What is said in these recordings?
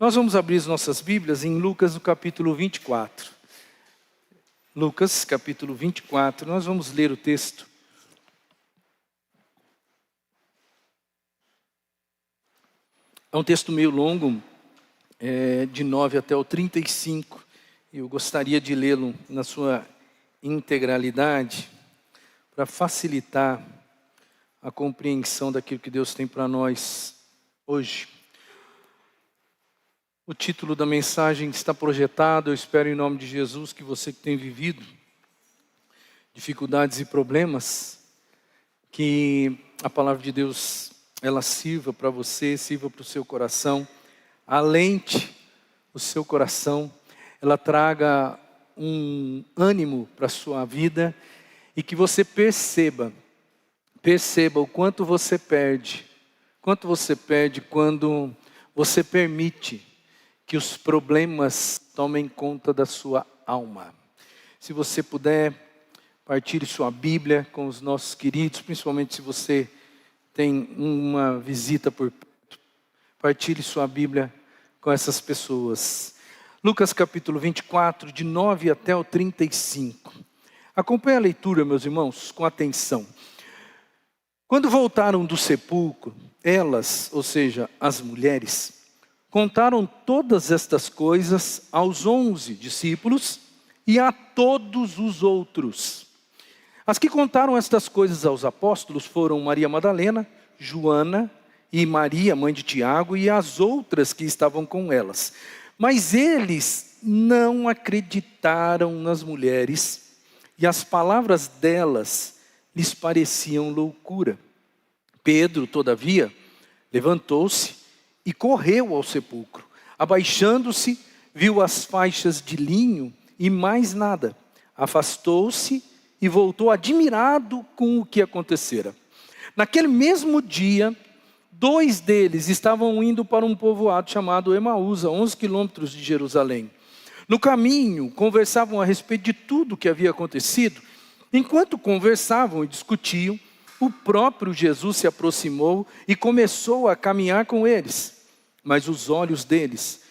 Nós vamos abrir as nossas Bíblias em Lucas, no capítulo 24. Lucas, capítulo 24, nós vamos ler o texto. É um texto meio longo, de 9 até o 35. Eu gostaria de lê-lo na sua integralidade, para facilitar a compreensão daquilo que Deus tem para nós hoje. O título da mensagem está projetado. Eu espero em nome de Jesus que você que tem vivido dificuldades e problemas, que a palavra de Deus ela sirva para você, sirva para o seu coração, alente o seu coração, ela traga um ânimo para a sua vida e que você perceba o quanto você perde quando você permite que os problemas tomem conta da sua alma. Se você puder, partilhe sua Bíblia com os nossos queridos, principalmente se você tem uma visita por perto. Partilhe sua Bíblia com essas pessoas. Lucas capítulo 24, de 9 até o 35. Acompanhe a leitura, meus irmãos, com atenção. Quando voltaram do sepulcro, elas, ou seja, as mulheres, contaram todas estas coisas aos 11 discípulos e a todos os outros. As que contaram estas coisas aos apóstolos foram Maria Madalena, Joana e Maria, mãe de Tiago, e as outras que estavam com elas. Mas eles não acreditaram nas mulheres, e as palavras delas lhes pareciam loucura. Pedro, todavia, levantou-se e correu ao sepulcro. Abaixando-se, viu as faixas de linho e mais nada. Afastou-se e voltou admirado com o que acontecera. Naquele mesmo dia, 2 deles estavam indo para um povoado chamado Emaús, a 11 quilômetros de Jerusalém. No caminho, conversavam a respeito de tudo o que havia acontecido. Enquanto conversavam e discutiam, o próprio Jesus se aproximou e começou a caminhar com eles. Mas os olhos deles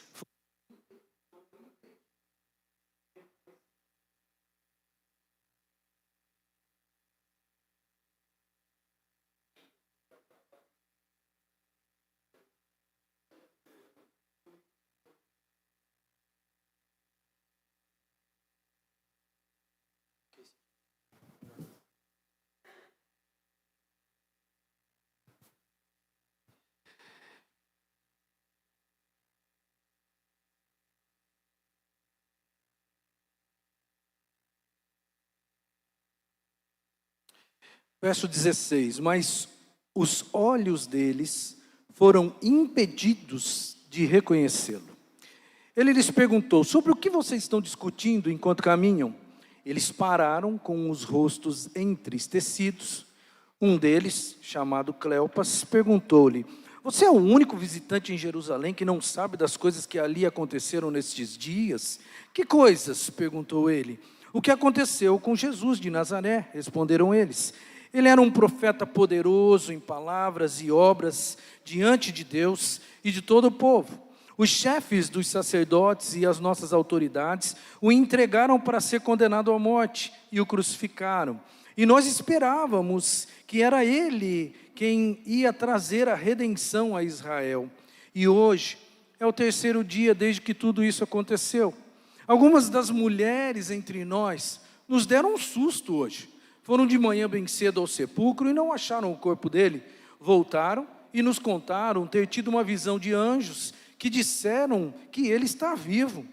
Verso 16, mas os olhos deles foram impedidos de reconhecê-lo. Ele lhes perguntou: sobre o que vocês estão discutindo enquanto caminham? Eles pararam com os rostos entristecidos. Um deles, chamado Cleopas, perguntou-lhe: você é o único visitante em Jerusalém que não sabe das coisas que ali aconteceram nestes dias? Que coisas? Perguntou ele. O que aconteceu com Jesus de Nazaré? Responderam eles. Ele era um profeta poderoso em palavras e obras diante de Deus e de todo o povo. Os chefes dos sacerdotes e as nossas autoridades o entregaram para ser condenado à morte e o crucificaram. E nós esperávamos que era ele quem ia trazer a redenção a Israel. E hoje é o 3º dia desde que tudo isso aconteceu. Algumas das mulheres entre nós nos deram um susto hoje. Foram de manhã bem cedo ao sepulcro e não acharam o corpo dele. Voltaram e nos contaram ter tido uma visão de anjos que disseram que ele está vivo.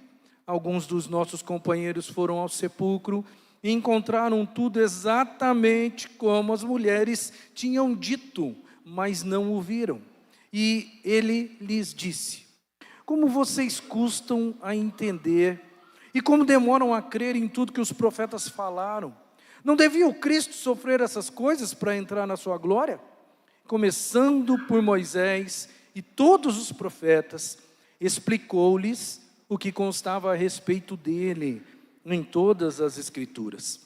Alguns dos nossos companheiros foram ao sepulcro e encontraram tudo exatamente como as mulheres tinham dito, mas não o viram. E ele lhes disse: como vocês custam a entender e como demoram a crer em tudo que os profetas falaram? Não devia o Cristo sofrer essas coisas para entrar na sua glória? Começando por Moisés e todos os profetas, explicou-lhes o que constava a respeito dele em todas as Escrituras.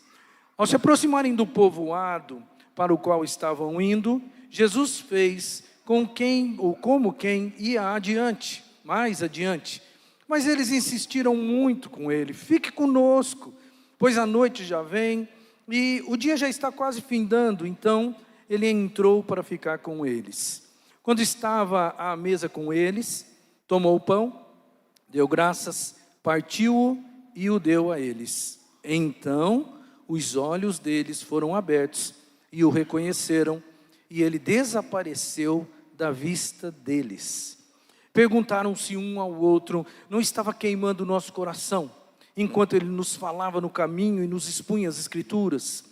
Ao se aproximarem do povoado para o qual estavam indo, Jesus fez como quem ia adiante, mais adiante. Mas eles insistiram muito com ele: fique conosco, pois a noite já vem e o dia já está quase findando. Então ele entrou para ficar com eles. Quando estava à mesa com eles, tomou o pão, deu graças, partiu-o e o deu a eles. Então os olhos deles foram abertos e o reconheceram, e ele desapareceu da vista deles. Perguntaram-se um ao outro: não estava queimando o nosso coração, enquanto ele nos falava no caminho e nos expunha as Escrituras?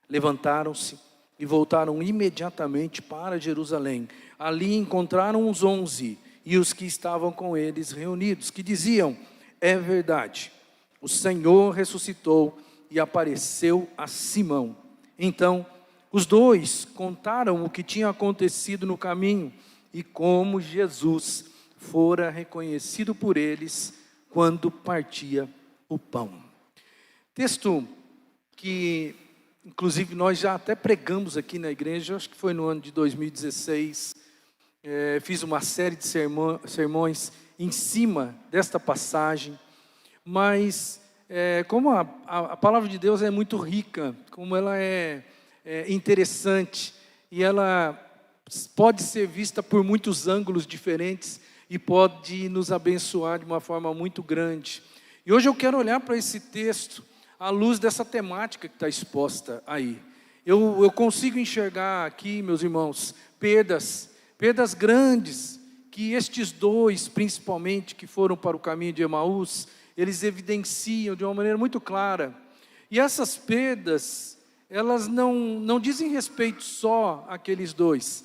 Levantaram-se e voltaram imediatamente para Jerusalém. Ali encontraram os 11 e os que estavam com eles reunidos, que diziam: é verdade, o Senhor ressuscitou e apareceu a Simão. Então os dois contaram o que tinha acontecido no caminho e como Jesus fora reconhecido por eles quando partia o pão. Texto que, inclusive, nós já até pregamos aqui na igreja, acho que foi no ano de 2016, fiz uma série de sermões em cima desta passagem, mas como a palavra de Deus é muito rica, como ela é interessante, e ela pode ser vista por muitos ângulos diferentes, e pode nos abençoar de uma forma muito grande. E hoje eu quero olhar para esse texto à luz dessa temática que está exposta aí. Eu consigo enxergar aqui, meus irmãos, perdas grandes, que estes dois, principalmente, que foram para o caminho de Emaús, eles evidenciam de uma maneira muito clara. E essas perdas, elas não dizem respeito só àqueles dois.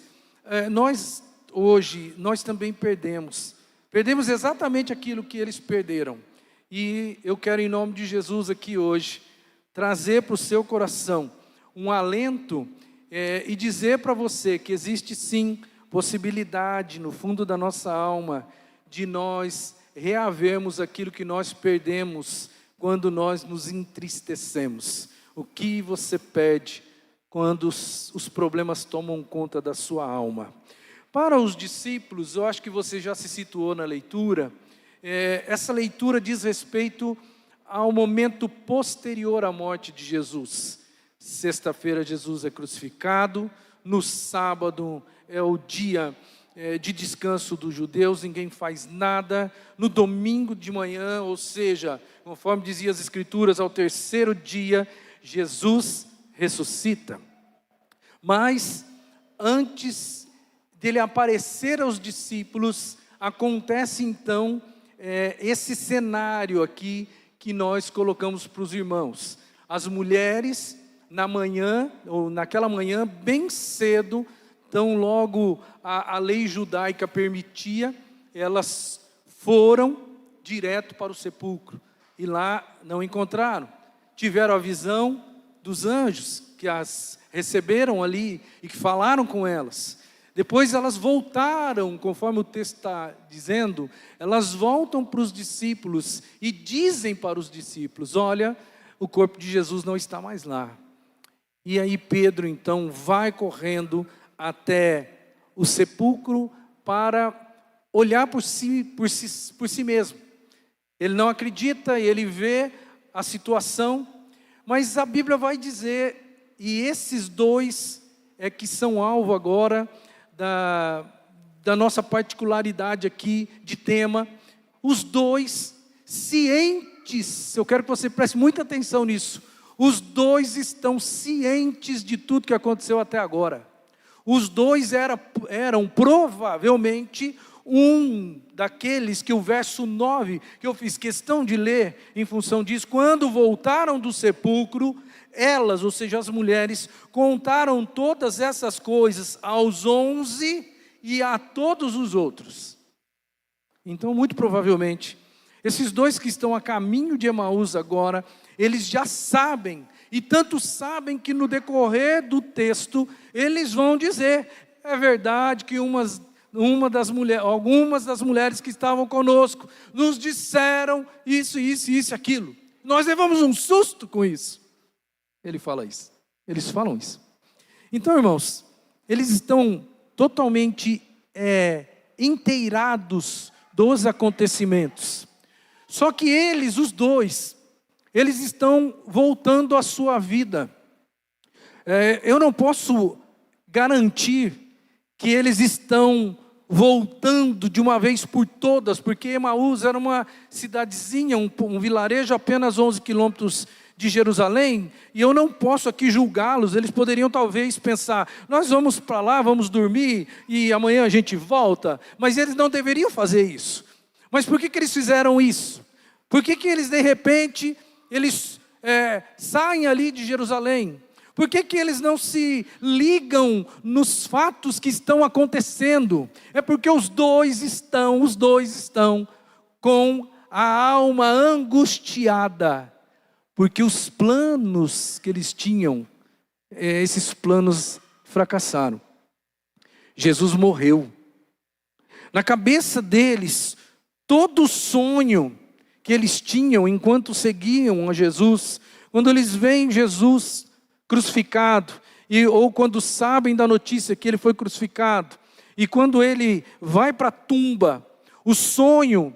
Hoje, nós também perdemos exatamente aquilo que eles perderam. E eu quero, em nome de Jesus, aqui hoje, trazer para o seu coração um alento e dizer para você que existe sim possibilidade no fundo da nossa alma de nós reavermos aquilo que nós perdemos quando nós nos entristecemos. O que você perde quando os problemas tomam conta da sua alma? Para os discípulos, eu acho que você já se situou na leitura, essa leitura diz respeito ao momento posterior à morte de Jesus. Sexta-feira Jesus é crucificado, no sábado é o dia de descanso dos judeus, ninguém faz nada. No domingo de manhã, ou seja, conforme diziam as Escrituras, ao terceiro dia, Jesus ressuscita. Mas antes dele aparecer aos discípulos, acontece então esse cenário aqui que nós colocamos para os irmãos. As mulheres na manhã, ou naquela manhã bem cedo, tão logo a lei judaica permitia, elas foram direto para o sepulcro e lá não encontraram. Tiveram a visão dos anjos que as receberam ali e que falaram com elas. Depois elas voltaram, conforme o texto está dizendo, elas voltam para os discípulos e dizem para os discípulos: olha, o corpo de Jesus não está mais lá. E aí Pedro então vai correndo até o sepulcro para olhar por si mesmo. Ele não acredita, ele vê a situação, mas a Bíblia vai dizer, e esses dois que são alvo agora da nossa particularidade aqui de tema, os dois cientes, eu quero que você preste muita atenção nisso, os dois estão cientes de tudo que aconteceu até agora. Os dois eram provavelmente um daqueles que o verso 9, que eu fiz questão de ler em função disso, quando voltaram do sepulcro, elas, ou seja, as mulheres, contaram todas essas coisas aos 11 e a todos os outros. Então, muito provavelmente, esses dois que estão a caminho de Emaús agora, eles já sabem, e tanto sabem que no decorrer do texto, eles vão dizer: é verdade que algumas das mulheres que estavam conosco, nos disseram isso, aquilo. Nós levamos um susto com isso. Ele fala isso, eles falam isso. Então, irmãos, eles estão totalmente inteirados dos acontecimentos. Só que eles, os dois, eles estão voltando à sua vida. Eu não posso garantir que eles estão voltando de uma vez por todas, porque Emaús era uma cidadezinha, um vilarejo apenas 11 quilômetros de Jerusalém, e eu não posso aqui julgá-los. Eles poderiam talvez pensar, nós vamos para lá, vamos dormir, e amanhã a gente volta, mas eles não deveriam fazer isso. Mas por que eles fizeram isso? Por que eles de repente, eles saem ali de Jerusalém? Por que eles não se ligam nos fatos que estão acontecendo? É porque os dois estão com a alma angustiada, porque os planos que eles tinham, esses planos fracassaram. Jesus morreu. Na cabeça deles, todo o sonho que eles tinham enquanto seguiam a Jesus, quando eles veem Jesus crucificado, ou quando sabem da notícia que ele foi crucificado, e quando ele vai para a tumba, o sonho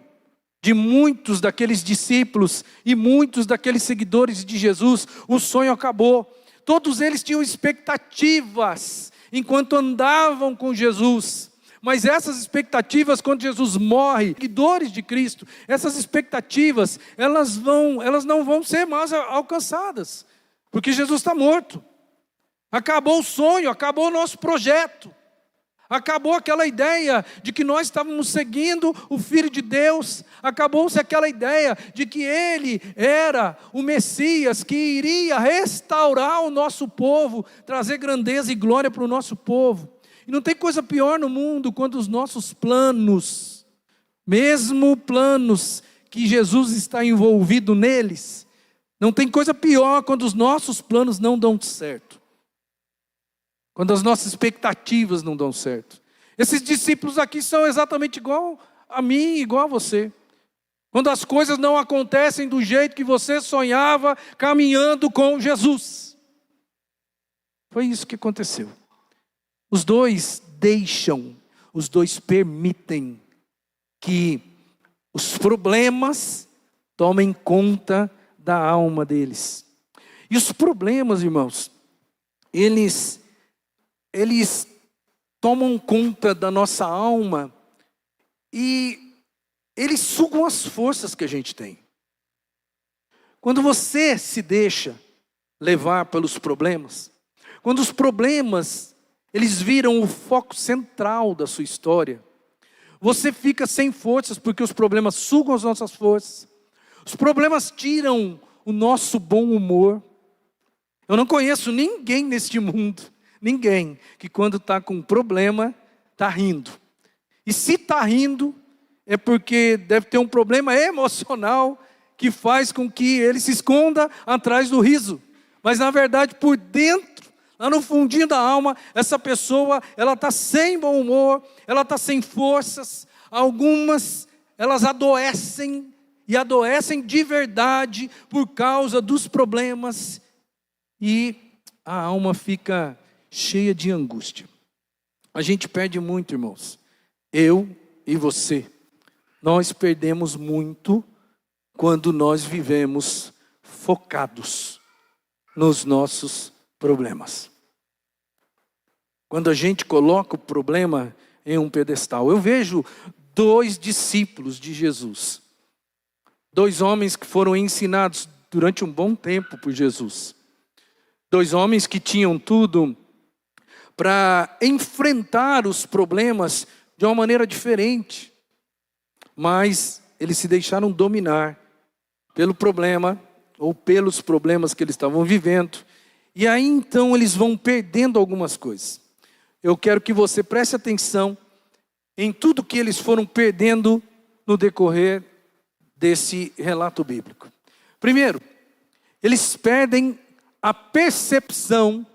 de muitos daqueles discípulos e muitos daqueles seguidores de Jesus, o sonho acabou. Todos eles tinham expectativas enquanto andavam com Jesus, mas essas expectativas, quando Jesus morre, seguidores de Cristo, essas expectativas, elas não vão ser mais alcançadas, porque Jesus está morto. Acabou o sonho, acabou o nosso projeto. Acabou aquela ideia de que nós estávamos seguindo o Filho de Deus. Acabou-se aquela ideia de que Ele era o Messias que iria restaurar o nosso povo, trazer grandeza e glória para o nosso povo. E não tem coisa pior no mundo quando os nossos planos, mesmo planos que Jesus está envolvido neles, não tem coisa pior quando os nossos planos não dão certo. Quando as nossas expectativas não dão certo. Esses discípulos aqui são exatamente igual a mim, igual a você. Quando as coisas não acontecem do jeito que você sonhava, caminhando com Jesus. Foi isso que aconteceu. Os dois deixam, os dois permitem que os problemas tomem conta da alma deles. E os problemas, irmãos, eles tomam conta da nossa alma e eles sugam as forças que a gente tem. Quando você se deixa levar pelos problemas, quando os problemas, eles viram o foco central da sua história, você fica sem forças, porque os problemas sugam as nossas forças. Os problemas tiram o nosso bom humor. Eu não conheço ninguém neste mundo, ninguém, que quando está com um problema, está rindo. E se está rindo, é porque deve ter um problema emocional que faz com que ele se esconda atrás do riso. Mas na verdade, por dentro, lá no fundinho da alma, essa pessoa, ela está sem bom humor, ela está sem forças. Algumas, elas adoecem, e adoecem de verdade por causa dos problemas. E a alma fica cheia de angústia. A gente perde muito, irmãos. Eu e você. Nós perdemos muito quando nós vivemos focados nos nossos problemas. Quando a gente coloca o problema em um pedestal. Eu vejo 2 discípulos de Jesus. 2 homens que foram ensinados durante um bom tempo por Jesus. 2 homens que tinham tudo para enfrentar os problemas de uma maneira diferente. Mas eles se deixaram dominar pelo problema, ou pelos problemas que eles estavam vivendo. E aí então eles vão perdendo algumas coisas. Eu quero que você preste atenção em tudo que eles foram perdendo no decorrer desse relato bíblico. Primeiro, eles perdem a percepção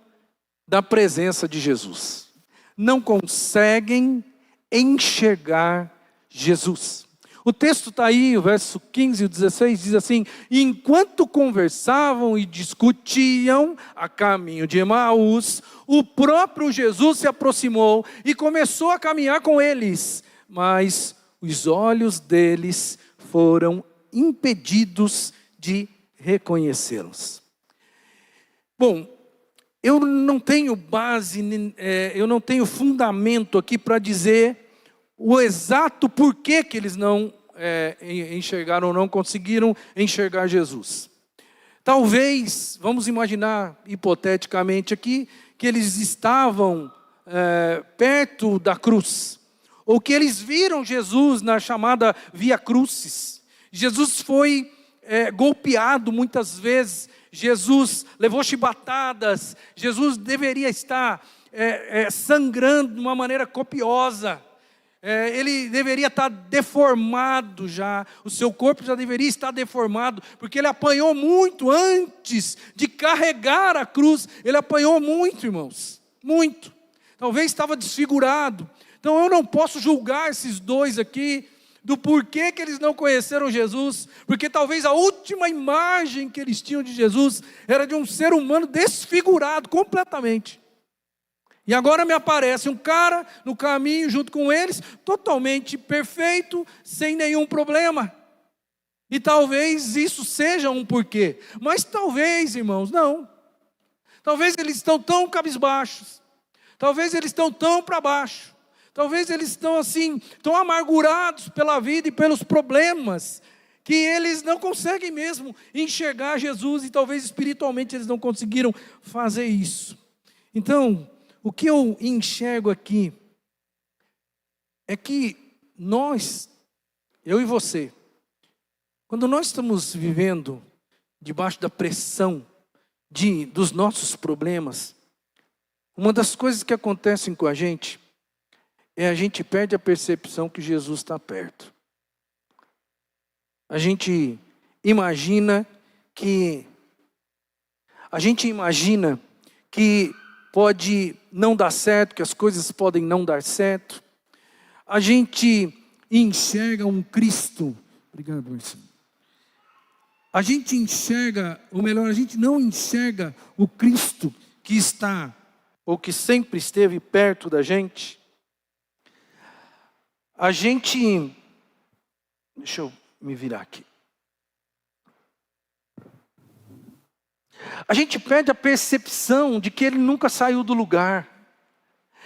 da presença de Jesus. Não conseguem enxergar Jesus. O texto está aí, o verso 15 e 16 diz assim: enquanto conversavam e discutiam a caminho de Emaús, o próprio Jesus se aproximou e começou a caminhar com eles. Mas os olhos deles foram impedidos de reconhecê-los. Bom, eu não tenho base, eu não tenho fundamento aqui para dizer o exato porquê que eles não enxergaram ou não conseguiram enxergar Jesus. Talvez, vamos imaginar hipoteticamente aqui, que eles estavam perto da cruz, ou que eles viram Jesus na chamada Via Crucis. Jesus foi golpeado muitas vezes, Jesus levou chibatadas, Jesus deveria estar sangrando de uma maneira copiosa. Ele deveria estar deformado já, o seu corpo já deveria estar deformado, porque ele apanhou muito antes de carregar a cruz, ele apanhou muito, irmãos, muito, talvez estava desfigurado. Então eu não posso julgar esses dois aqui, do porquê que eles não conheceram Jesus, porque talvez a última imagem que eles tinham de Jesus, era de um ser humano desfigurado completamente. E agora me aparece um cara no caminho junto com eles, totalmente perfeito, sem nenhum problema. E talvez isso seja um porquê. Mas talvez, irmãos, não. Talvez eles estão tão cabisbaixos. Talvez eles estão tão para baixo. Talvez eles estão assim, tão amargurados pela vida e pelos problemas, que eles não conseguem mesmo enxergar Jesus. E talvez espiritualmente eles não conseguiram fazer isso. Então, o que eu enxergo aqui é que nós, eu e você, quando nós estamos vivendo debaixo da pressão dos nossos problemas, uma das coisas que acontecem com a gente é a gente perde a percepção que Jesus está perto. A gente imagina que pode não dar certo, que as coisas podem não dar certo. A gente enxerga um Cristo. Obrigado, Marcinho. A gente enxerga, ou melhor, a gente não enxerga o Cristo que está, ou que sempre esteve perto da gente. A gente, deixa eu me virar aqui. A gente perde a percepção de que Ele nunca saiu do lugar,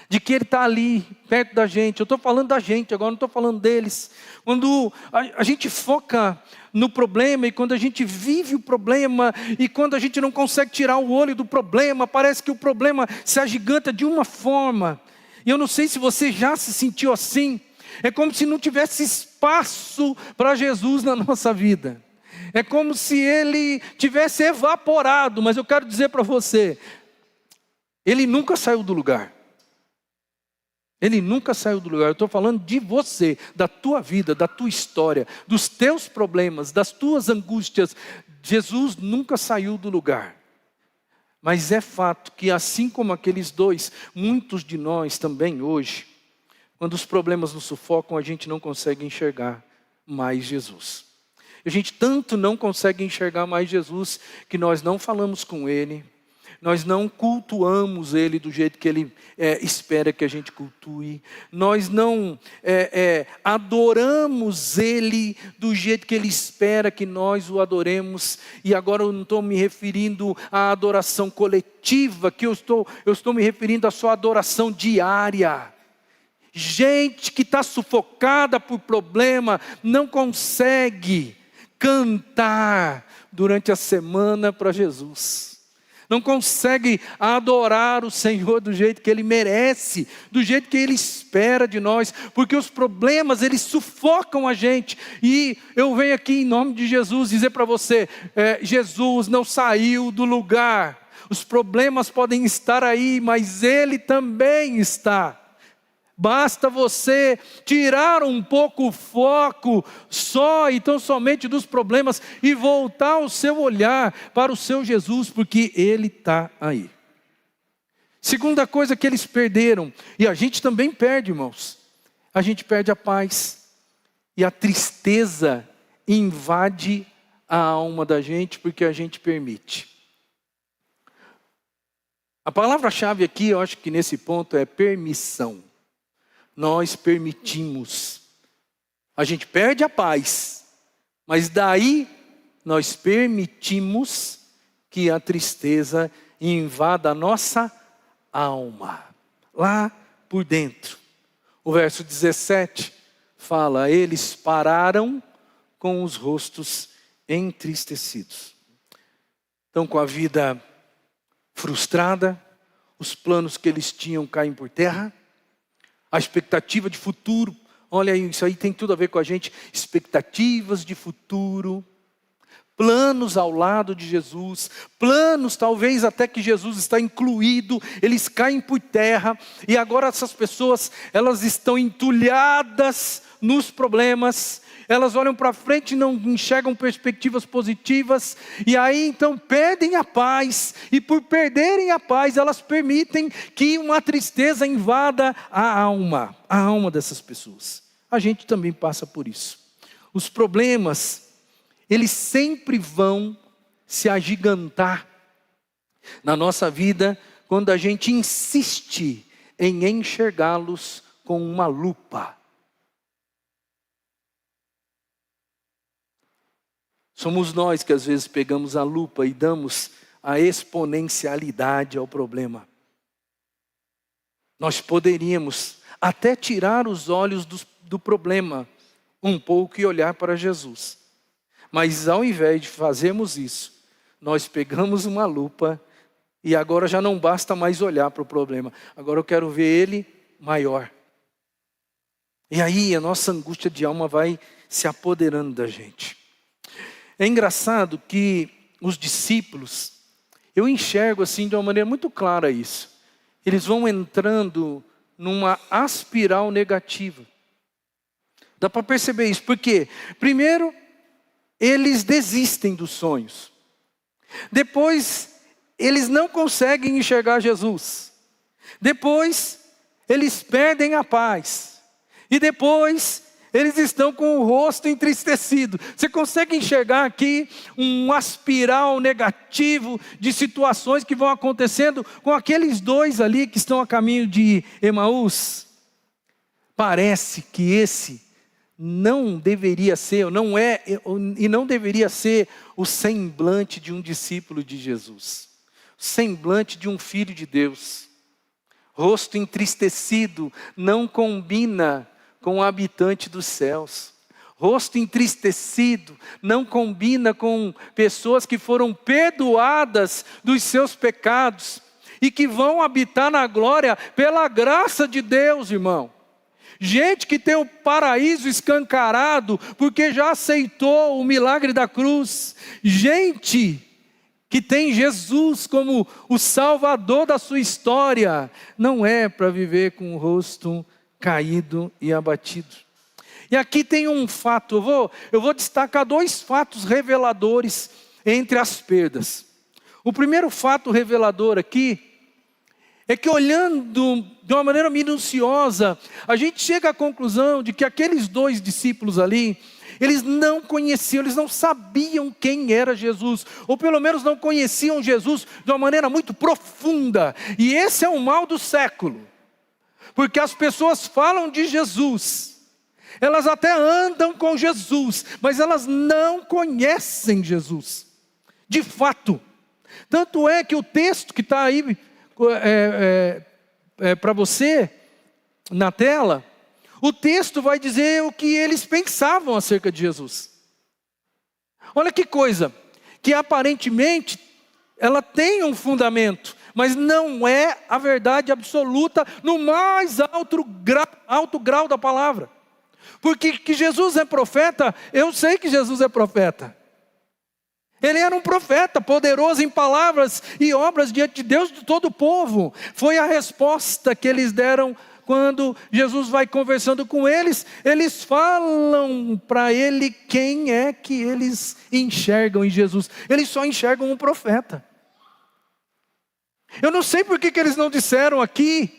de que Ele está ali, perto da gente. Eu estou falando da gente agora, não estou falando deles. Quando a gente foca no problema, e quando a gente vive o problema, e quando a gente não consegue tirar o olho do problema, parece que o problema se agiganta de uma forma. E eu não sei se você já se sentiu assim. É como se não tivesse espaço para Jesus na nossa vida. É como se Ele tivesse evaporado, mas eu quero dizer para você, Ele nunca saiu do lugar. Ele nunca saiu do lugar. Eu estou falando de você, da tua vida, da tua história, dos teus problemas, das tuas angústias. Jesus nunca saiu do lugar. Mas é fato que assim como aqueles dois, muitos de nós também hoje, quando os problemas nos sufocam, a gente não consegue enxergar mais Jesus. A gente tanto não consegue enxergar mais Jesus, que nós não falamos com Ele, nós não cultuamos Ele do jeito que Ele espera que a gente cultue, nós não adoramos Ele do jeito que Ele espera que nós o adoremos. E agora eu não estou me referindo à adoração coletiva, que eu estou me referindo à sua adoração diária. Gente que está sufocada por problema, não consegue cantar durante a semana para Jesus. Não consegue adorar o Senhor do jeito que Ele merece, do jeito que Ele espera de nós, porque os problemas, eles sufocam a gente. E eu venho aqui em nome de Jesus dizer para você, Jesus não saiu do lugar. Os problemas podem estar aí, mas Ele também está. Basta você tirar um pouco o foco só e tão somente dos problemas e voltar o seu olhar para o seu Jesus, porque Ele está aí. Segunda coisa que eles perderam, e a gente também perde, irmãos, a gente perde a paz. E a tristeza invade a alma da gente porque a gente permite. A palavra-chave aqui, eu acho que nesse ponto é permissão. Nós permitimos a gente perde a paz, mas daí nós permitimos que a tristeza invada a nossa alma, lá por dentro. O verso 17 fala: eles pararam com os rostos entristecidos. Então, com a vida frustrada, os planos que eles tinham caem por terra, a expectativa de futuro, olha aí, isso aí tem tudo a ver com a gente, expectativas de futuro, planos ao lado de Jesus, planos talvez até que Jesus está incluído, eles caem por terra, e agora essas pessoas, elas estão entulhadas nos problemas, elas olham para frente e não enxergam perspectivas positivas, e aí então perdem a paz, e por perderem a paz, elas permitem que uma tristeza invada a alma dessas pessoas. A gente também passa por isso. Os problemas, eles sempre vão se agigantar na nossa vida, quando a gente insiste em enxergá-los com uma lupa. Somos nós que às vezes pegamos a lupa e damos a exponencialidade ao problema. Nós poderíamos até tirar os olhos do problema um pouco e olhar para Jesus. Mas ao invés de fazermos isso, nós pegamos uma lupa e agora já não basta mais olhar para o problema. Agora eu quero ver ele maior. E aí a nossa angústia de alma vai se apoderando da gente. É engraçado que os discípulos, eu enxergo assim de uma maneira muito clara isso. Eles vão entrando numa espiral negativa. Dá para perceber isso, porque primeiro, eles desistem dos sonhos. Depois, eles não conseguem enxergar Jesus. Depois, eles perdem a paz. E depois, eles estão com o rosto entristecido. Você consegue enxergar aqui um espiral negativo de situações que vão acontecendo com aqueles dois ali que estão a caminho de Emaús? Parece que esse não deveria ser, não é, e não deveria ser o semblante de um discípulo de Jesus. O semblante de um filho de Deus. Rosto entristecido não combina com o habitante dos céus. Rosto entristecido não combina com pessoas que foram perdoadas dos seus pecados e que vão habitar na glória pela graça de Deus, irmão. Gente que tem o paraíso escancarado porque já aceitou o milagre da cruz. Gente que tem Jesus como o salvador da sua história. Não é para viver com o rosto caído e abatido. E aqui tem um fato, eu vou destacar dois fatos reveladores entre as perdas. O primeiro fato revelador aqui é que, olhando de uma maneira minuciosa, a gente chega à conclusão de que aqueles dois discípulos ali, eles não conheciam, eles não sabiam quem era Jesus, ou pelo menos não conheciam Jesus de uma maneira muito profunda. E esse é o mal do século. Porque as pessoas falam de Jesus, elas até andam com Jesus, mas elas não conhecem Jesus, de fato. Tanto é que o texto que está aí para você, na tela, o texto vai dizer o que eles pensavam acerca de Jesus. Olha que coisa, que aparentemente ela tem um fundamento, mas não é a verdade absoluta no mais alto grau da palavra. Porque que Jesus é profeta, eu sei que Jesus é profeta. Ele era um profeta, poderoso em palavras e obras diante de Deus de todo o povo. Foi a resposta que eles deram quando Jesus vai conversando com eles. Eles falam para ele quem é que eles enxergam em Jesus. Eles só enxergam um profeta. Eu não sei por que eles não disseram aqui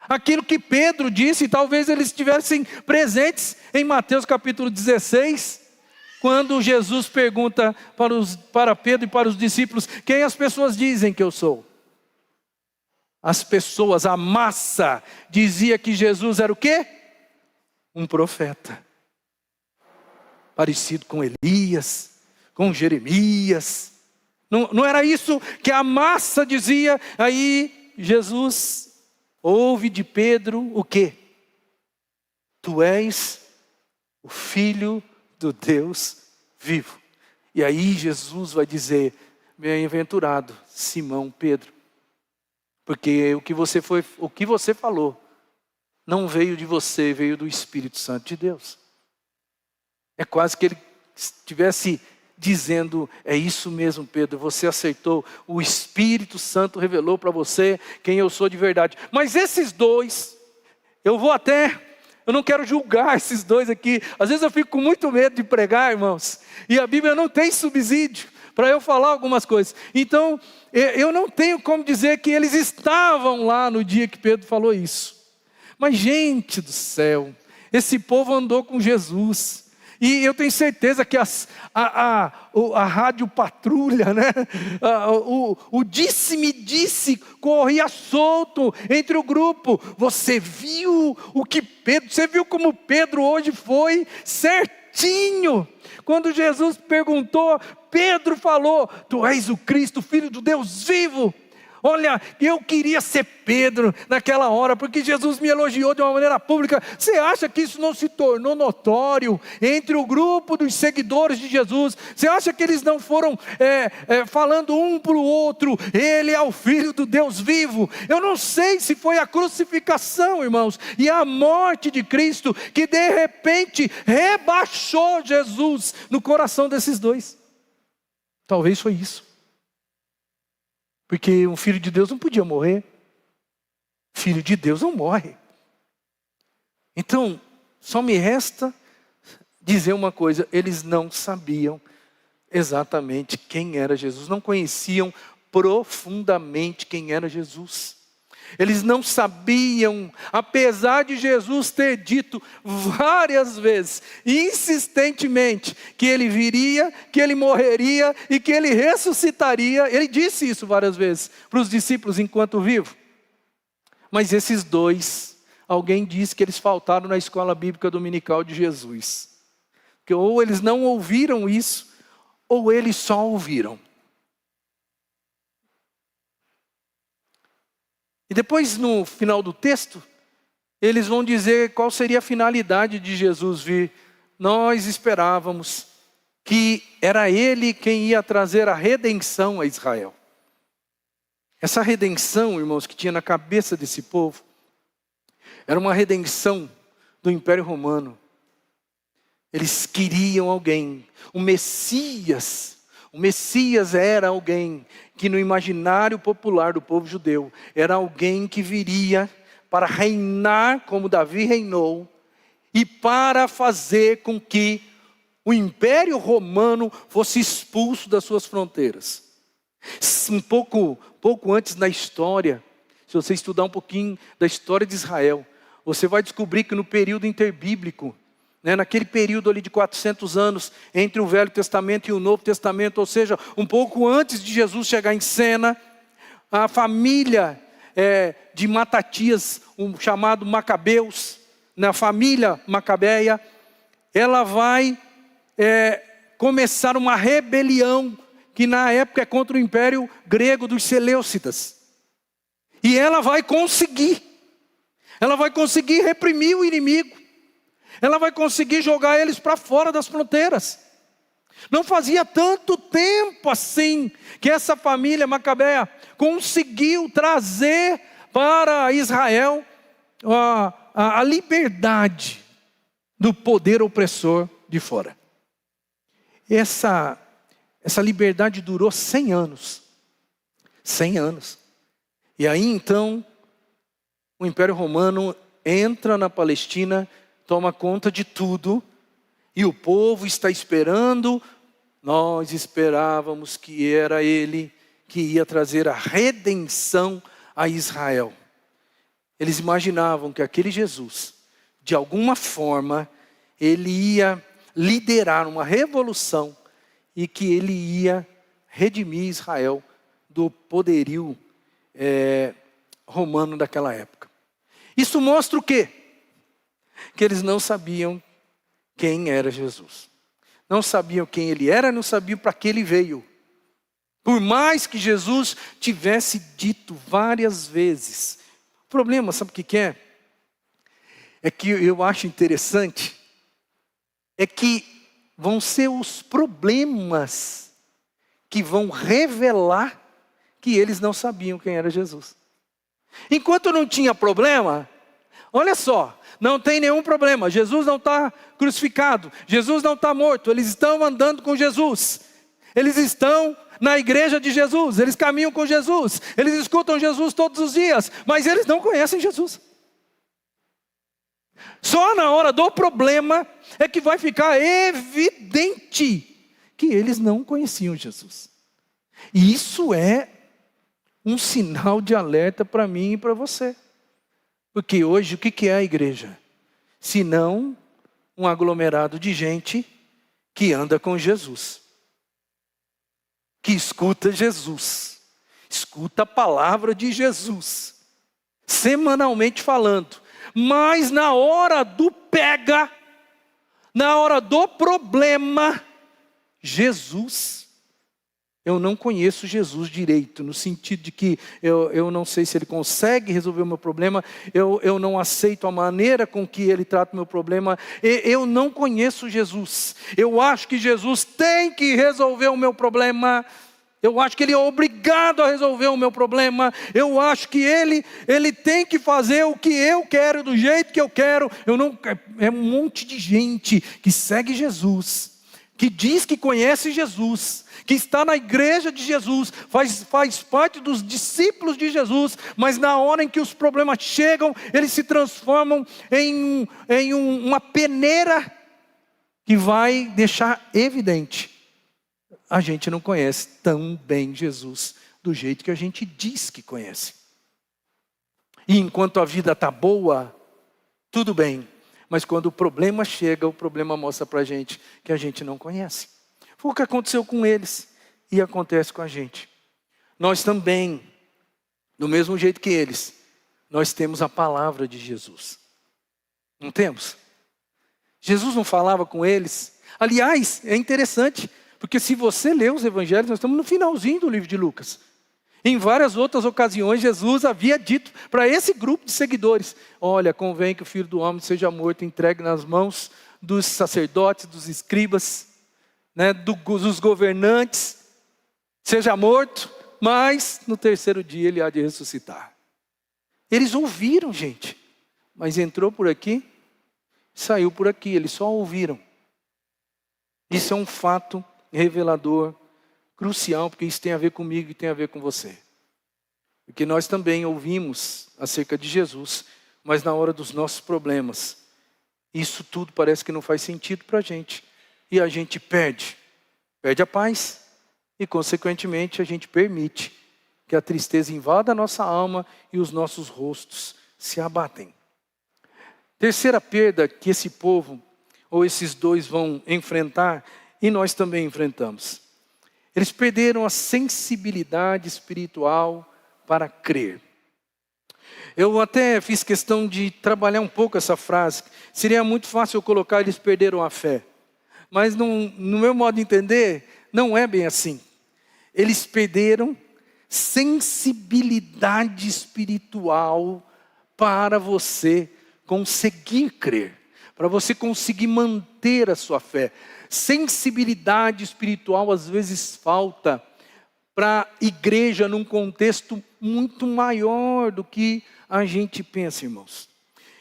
aquilo que Pedro disse, talvez eles estivessem presentes em Mateus capítulo 16, quando Jesus pergunta para Pedro e para os discípulos: quem as pessoas dizem que eu sou? As pessoas, a massa, dizia que Jesus era o quê? Um profeta. parecido com Elias, com Jeremias. Não era isso que a massa dizia. Aí Jesus ouve de Pedro o quê? Tu és o Filho do Deus vivo. E aí Jesus vai dizer: bem-aventurado Simão Pedro, porque o que você falou não veio de você, veio do Espírito Santo de Deus. É quase que ele estivesse dizendo: é isso mesmo, Pedro, você acertou, o Espírito Santo revelou para você quem eu sou de verdade. Mas esses dois, eu não quero julgar esses dois aqui. Às vezes eu fico com muito medo de pregar, irmãos, e a Bíblia não tem subsídio para eu falar algumas coisas. Então, eu não tenho como dizer que eles estavam lá no dia que Pedro falou isso. Mas, gente do céu, esse povo andou com Jesus. E eu tenho certeza que a rádio patrulha, né? O disse-me disse corria solto entre o grupo. Você viu como Pedro hoje foi certinho? Quando Jesus perguntou, Pedro falou: tu és o Cristo, Filho do Deus vivo. Olha, eu queria ser Pedro naquela hora, porque Jesus me elogiou de uma maneira pública. Você acha que isso não se tornou notório entre o grupo dos seguidores de Jesus? Você acha que eles não foram falando um para o outro: Ele é o Filho do Deus vivo? Eu não sei se foi a crucificação, irmãos, e a morte de Cristo que de repente rebaixou Jesus no coração desses dois. Talvez foi isso. Porque um filho de Deus não podia morrer. Filho de Deus não morre. Então, só me resta dizer uma coisa: eles não sabiam exatamente quem era Jesus. Não conheciam profundamente quem era Jesus. Eles não sabiam, apesar de Jesus ter dito várias vezes, insistentemente, que ele viria, que ele morreria e que ele ressuscitaria. Ele disse isso várias vezes para os discípulos enquanto vivo. Mas esses dois, alguém disse que eles faltaram na escola bíblica dominical de Jesus. Que ou eles não ouviram isso, ou eles só ouviram. E depois, no final do texto, eles vão dizer qual seria a finalidade de Jesus vir. Nós esperávamos que era Ele quem ia trazer a redenção a Israel. Essa redenção, irmãos, que tinha na cabeça desse povo, era uma redenção do Império Romano. Eles queriam alguém, o Messias. O Messias era alguém que no imaginário popular do povo judeu, era alguém que viria para reinar como Davi reinou, e para fazer com que o Império Romano fosse expulso das suas fronteiras. Um pouco antes na história, se você estudar um pouquinho da história de Israel, você vai descobrir que no período interbíblico, naquele período ali de 400 anos, entre o Velho Testamento e o Novo Testamento, ou seja, um pouco antes de Jesus chegar em cena, a família de Matatias, chamado Macabeus, na família Macabeia, ela vai começar uma rebelião, que na época é contra o Império Grego dos Seleucidas. E ela vai conseguir reprimir o inimigo. Ela vai conseguir jogar eles para fora das fronteiras. Não fazia tanto tempo assim que essa família macabeia conseguiu trazer para Israel a liberdade do poder opressor de fora. Essa liberdade durou 100 anos. 100 anos. E aí então, o Império Romano entra na Palestina, toma conta de tudo, e o povo está esperando. Nós esperávamos que era Ele que ia trazer a redenção a Israel. Eles imaginavam que aquele Jesus, de alguma forma, Ele ia liderar uma revolução e que Ele ia redimir Israel do poderio romano daquela época. Isso mostra o quê? Que eles não sabiam quem era Jesus. não sabiam quem ele era, não sabiam para que ele veio. Por mais que Jesus tivesse dito várias vezes. O problema, sabe o que é? É que eu acho interessante, é que vão ser os problemas que vão revelar que eles não sabiam quem era Jesus. Enquanto não tinha problema, olha só, não tem nenhum problema. Jesus não está crucificado, Jesus não está morto, eles estão andando com Jesus. Eles estão na igreja de Jesus, eles caminham com Jesus, eles escutam Jesus todos os dias, mas eles não conhecem Jesus. Só na hora do problema é que vai ficar evidente que eles não conheciam Jesus. E isso é um sinal de alerta para mim e para você. Porque hoje o que é a igreja? Senão um aglomerado de gente que anda com Jesus. Que escuta Jesus. Escuta a palavra de Jesus. Semanalmente falando. Mas na hora do pega, na hora do problema, Jesus, eu não conheço Jesus direito, no sentido de que eu não sei se ele consegue resolver o meu problema, eu não aceito a maneira com que ele trata o meu problema, eu não conheço Jesus. Eu acho que Jesus tem que resolver o meu problema. Eu acho que ele é obrigado a resolver o meu problema. Eu acho que ele tem que fazer o que eu quero, do jeito que eu quero. É um monte de gente que segue Jesus, que diz que conhece Jesus, que está na igreja de Jesus, faz parte dos discípulos de Jesus, mas na hora em que os problemas chegam, eles se transformam em uma peneira que vai deixar evidente. A gente não conhece tão bem Jesus do jeito que a gente diz que conhece. E enquanto a vida está boa, tudo bem. Mas quando o problema chega, o problema mostra para a gente que a gente não conhece. Foi o que aconteceu com eles e acontece com a gente. Nós também, do mesmo jeito que eles, nós temos a palavra de Jesus. Não temos? Jesus não falava com eles. Aliás, é interessante, porque se você ler os evangelhos, nós estamos no finalzinho do livro de Lucas. Em várias outras ocasiões, Jesus havia dito para esse grupo de seguidores: olha, convém que o Filho do Homem seja morto, entregue nas mãos dos sacerdotes, dos escribas, dos governantes, seja morto, mas no terceiro dia ele há de ressuscitar. Eles ouviram, gente, mas entrou por aqui, saiu por aqui, eles só ouviram. Isso é um fato revelador, crucial, porque isso tem a ver comigo e tem a ver com você. Porque nós também ouvimos acerca de Jesus, mas na hora dos nossos problemas, isso tudo parece que não faz sentido para a gente. E a gente perde a paz e, consequentemente, a gente permite que a tristeza invada a nossa alma e os nossos rostos se abatem. Terceira perda que esse povo, ou esses dois, vão enfrentar, e nós também enfrentamos. Eles perderam a sensibilidade espiritual para crer. Eu até fiz questão de trabalhar um pouco essa frase. Seria muito fácil eu colocar: eles perderam a fé. Mas no meu modo de entender, não é bem assim. Eles perderam sensibilidade espiritual para você conseguir crer, para você conseguir manter a sua fé. Sensibilidade espiritual às vezes falta para a igreja num contexto muito maior do que a gente pensa, irmãos.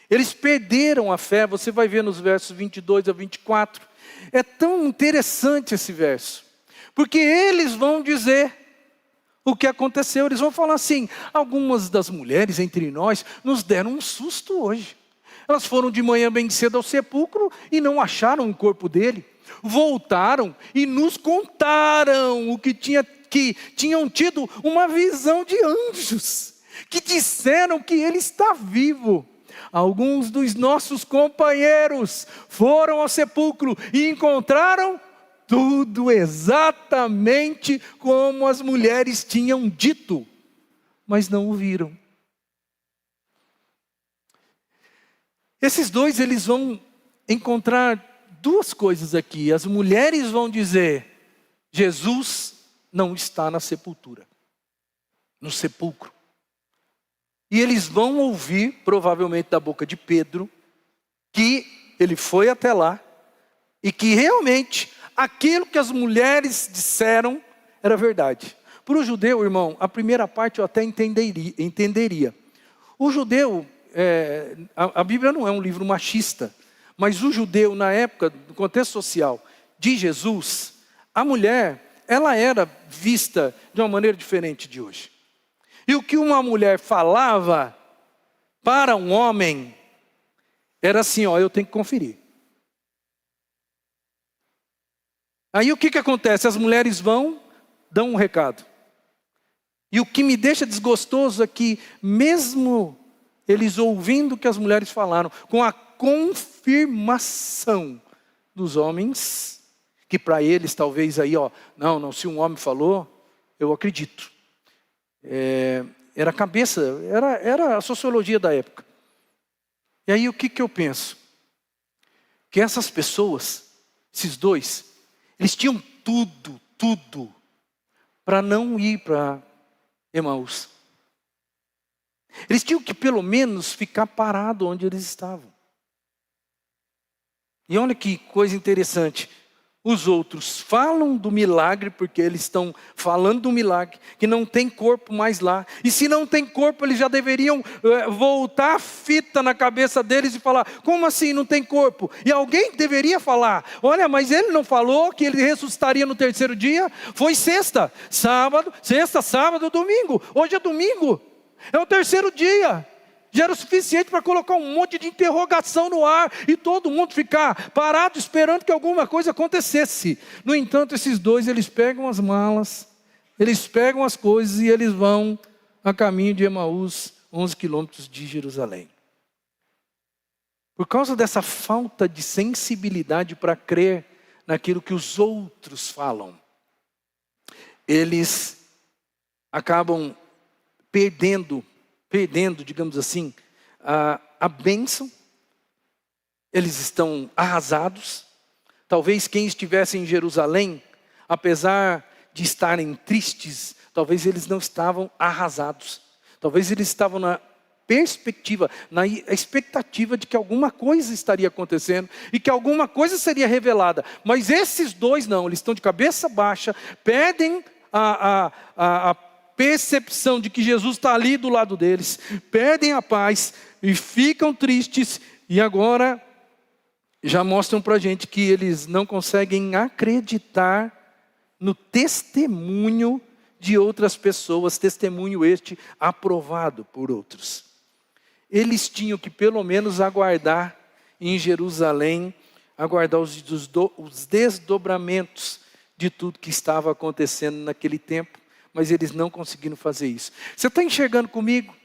Eles perderam a fé, você vai ver nos versos 22 a 24. É tão interessante esse verso, porque eles vão dizer o que aconteceu. Eles vão falar assim: algumas das mulheres entre nós nos deram um susto hoje. Elas foram de manhã bem cedo ao sepulcro e não acharam o corpo dele. Voltaram e nos contaram que tinham tido uma visão de anjos, que disseram que ele está vivo. Alguns dos nossos companheiros foram ao sepulcro e encontraram tudo exatamente como as mulheres tinham dito, mas não o viram. Esses dois, eles vão encontrar duas coisas aqui. As mulheres vão dizer: Jesus não está na sepultura, no sepulcro. E eles vão ouvir, provavelmente da boca de Pedro, que ele foi até lá e que realmente aquilo que as mulheres disseram era verdade. Para o judeu, irmão, a primeira parte eu até entenderia. O judeu, a Bíblia não é um livro machista, mas o judeu, na época, no contexto social de Jesus, a mulher, ela era vista de uma maneira diferente de hoje. E o que uma mulher falava para um homem era assim: ó, eu tenho que conferir. Aí o que acontece? As mulheres vão, dão um recado. E o que me deixa desgostoso é que, mesmo eles ouvindo o que as mulheres falaram, com a confirmação dos homens, que para eles talvez aí, ó, não, se um homem falou, eu acredito. Era a cabeça, era a sociologia da época. E aí o que eu penso? Que essas pessoas, esses dois, eles tinham tudo para não ir para Emaús. Eles tinham que pelo menos ficar parados onde eles estavam. E olha que coisa interessante. Os outros falam do milagre, porque eles estão falando do milagre, que não tem corpo mais lá. E se não tem corpo, eles já deveriam voltar a fita na cabeça deles e falar: como assim não tem corpo? E alguém deveria falar: olha, mas ele não falou que ele ressuscitaria no terceiro dia? Foi sexta, sábado, domingo. Hoje é domingo, é o terceiro dia. Já era o suficiente para colocar um monte de interrogação no ar e todo mundo ficar parado esperando que alguma coisa acontecesse. No entanto, esses dois, eles pegam as malas, eles pegam as coisas e eles vão a caminho de Emaús, 11 quilômetros de Jerusalém. Por causa dessa falta de sensibilidade para crer naquilo que os outros falam, eles acabam perdendo, digamos assim, a bênção. Eles estão arrasados. Talvez quem estivesse em Jerusalém, apesar de estarem tristes, talvez eles não estavam arrasados. Talvez eles estavam na perspectiva, na expectativa de que alguma coisa estaria acontecendo e que alguma coisa seria revelada. Mas esses dois não, eles estão de cabeça baixa, perdem a percepção de que Jesus está ali do lado deles, perdem a paz e ficam tristes, e agora já mostram para a gente que eles não conseguem acreditar no testemunho de outras pessoas, testemunho este aprovado por outros. Eles tinham que pelo menos aguardar em Jerusalém, aguardar os desdobramentos de tudo que estava acontecendo naquele tempo. Mas eles não conseguiram fazer isso. Você está enxergando comigo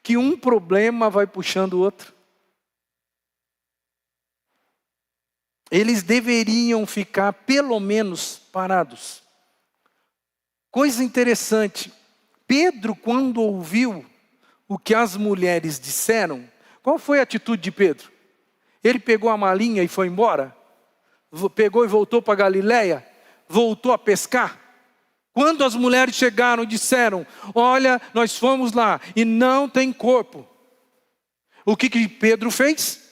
que um problema vai puxando o outro? Eles deveriam ficar pelo menos parados. Coisa interessante, Pedro, quando ouviu o que as mulheres disseram, qual foi a atitude de Pedro? Ele pegou a malinha e foi embora? Pegou e voltou para Galiléia? Voltou a pescar? Quando as mulheres chegaram e disseram: olha, nós fomos lá e não tem corpo. O que Pedro fez?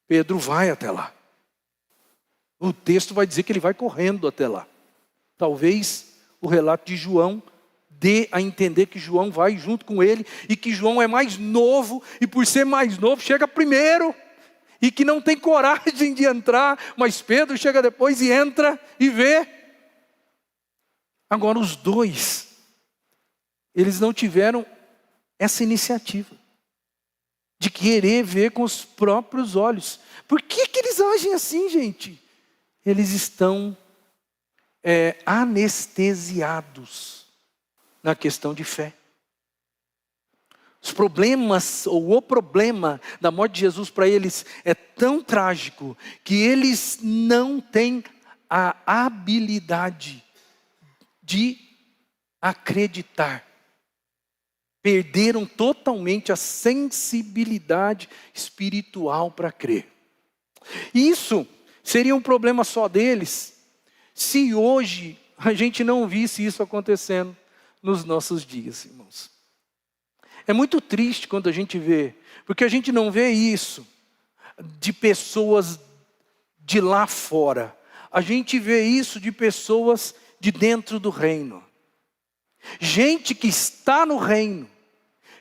Pedro vai até lá. O texto vai dizer que ele vai correndo até lá. Talvez o relato de João dê a entender que João vai junto com ele e que João é mais novo e por ser mais novo chega primeiro e que não tem coragem de entrar, mas Pedro chega depois e entra e vê. Agora os dois, eles não tiveram essa iniciativa de querer ver com os próprios olhos. Por que eles agem assim, gente? Eles estão anestesiados na questão de fé. Os problemas, ou o problema da morte de Jesus para eles é tão trágico que eles não têm a habilidade de acreditar. Perderam totalmente a sensibilidade espiritual para crer. Isso Seria um problema só deles, se hoje a gente não visse isso acontecendo nos nossos dias, irmãos. É muito triste quando a gente vê, porque a gente não vê isso de pessoas de lá fora. A gente vê isso de pessoas de dentro do reino. Gente que está no reino.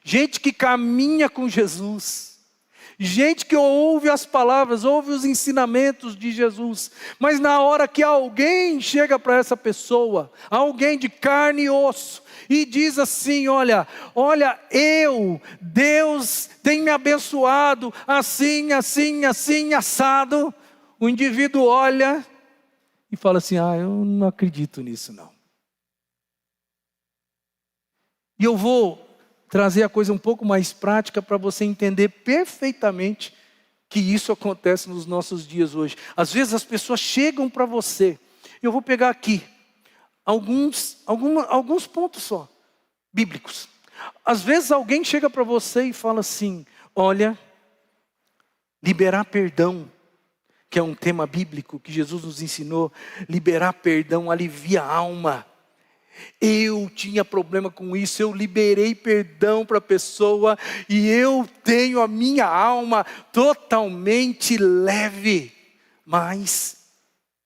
Gente que caminha com Jesus. Gente que ouve as palavras, ouve os ensinamentos de Jesus. Mas na hora que alguém chega para essa pessoa, alguém de carne e osso, e diz assim: olha, Deus tem me abençoado, assim, assim, assim, assado. O indivíduo olha e fala assim: eu não acredito nisso não. E eu vou trazer a coisa um pouco mais prática para você entender perfeitamente que isso acontece nos nossos dias hoje. Às vezes as pessoas chegam para você, eu vou pegar aqui alguns pontos só, bíblicos. Às vezes alguém chega para você e fala assim: olha, liberar perdão, que é um tema bíblico que Jesus nos ensinou, liberar perdão alivia a alma. Eu tinha problema com isso, eu liberei perdão para a pessoa e eu tenho a minha alma totalmente leve. Mas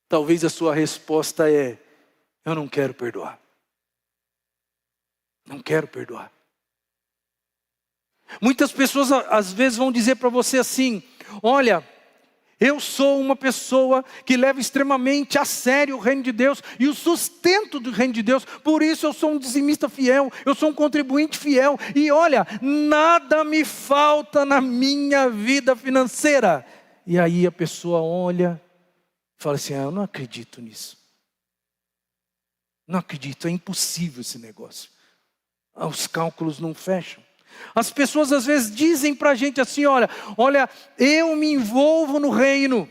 talvez a sua resposta é: eu não quero perdoar. Não quero perdoar. Muitas pessoas às vezes vão dizer para você assim: olha, eu sou uma pessoa que leva extremamente a sério o reino de Deus e o sustento do reino de Deus. Por isso eu sou um dizimista fiel, eu sou um contribuinte fiel. E olha, nada me falta na minha vida financeira. E aí a pessoa olha e fala assim: eu não acredito nisso. Não acredito, é impossível esse negócio. Os cálculos não fecham. As pessoas às vezes dizem para a gente assim: olha, eu me envolvo no reino.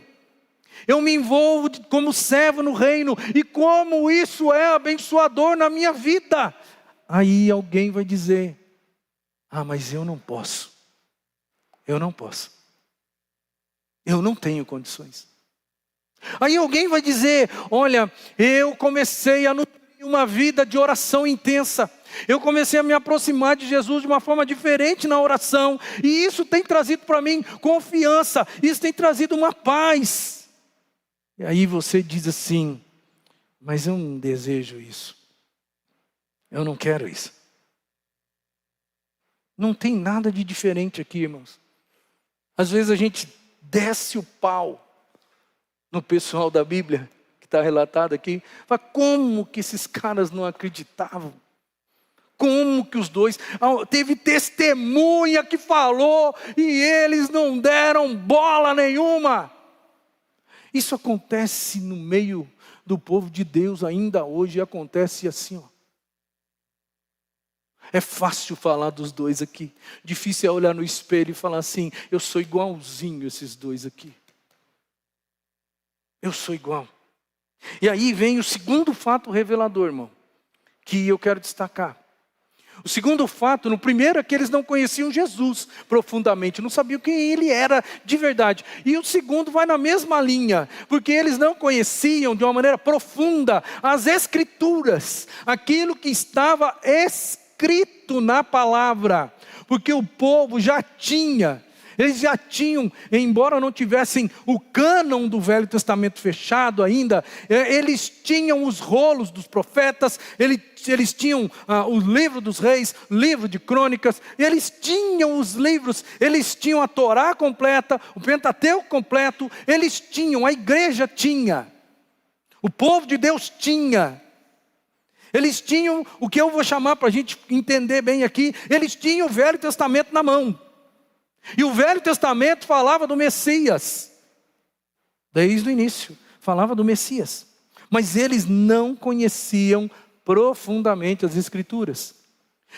Eu me envolvo como servo no reino. E como isso é abençoador na minha vida. Aí alguém vai dizer: mas eu não posso. Eu não posso. Eu não tenho condições. Aí alguém vai dizer: olha, eu comecei a nutrir uma vida de oração intensa. Eu comecei a me aproximar de Jesus de uma forma diferente na oração. E isso tem trazido para mim confiança. Isso tem trazido uma paz. E aí você diz assim: mas eu não desejo isso. Eu não quero isso. Não tem nada de diferente aqui, irmãos. Às vezes a gente desce o pau no pessoal da Bíblia, que está relatado aqui. Fala: como que esses caras não acreditavam? Como que os dois, teve testemunha que falou e eles não deram bola nenhuma. Isso acontece no meio do povo de Deus ainda hoje, acontece assim. É fácil falar dos dois aqui. Difícil é olhar no espelho e falar assim: eu sou igualzinho esses dois aqui. Eu sou igual. E aí vem o segundo fato revelador, irmão, que eu quero destacar. O segundo fato, no primeiro é que eles não conheciam Jesus profundamente, não sabiam quem ele era de verdade. E o segundo vai na mesma linha, porque eles não conheciam de uma maneira profunda as Escrituras, aquilo que estava escrito na palavra, porque o povo eles já tinham, embora não tivessem o cânon do Velho Testamento fechado ainda, eles tinham os rolos dos profetas, eles tinham o livro dos reis, livro de crônicas, eles tinham os livros, eles tinham a Torá completa, o Pentateuco completo, eles tinham, a igreja tinha, o povo de Deus tinha. Eles tinham o que eu vou chamar para a gente entender bem aqui, eles tinham o Velho Testamento na mão. E o Velho Testamento falava do Messias. Desde o início, falava do Messias. Mas eles não conheciam profundamente as Escrituras.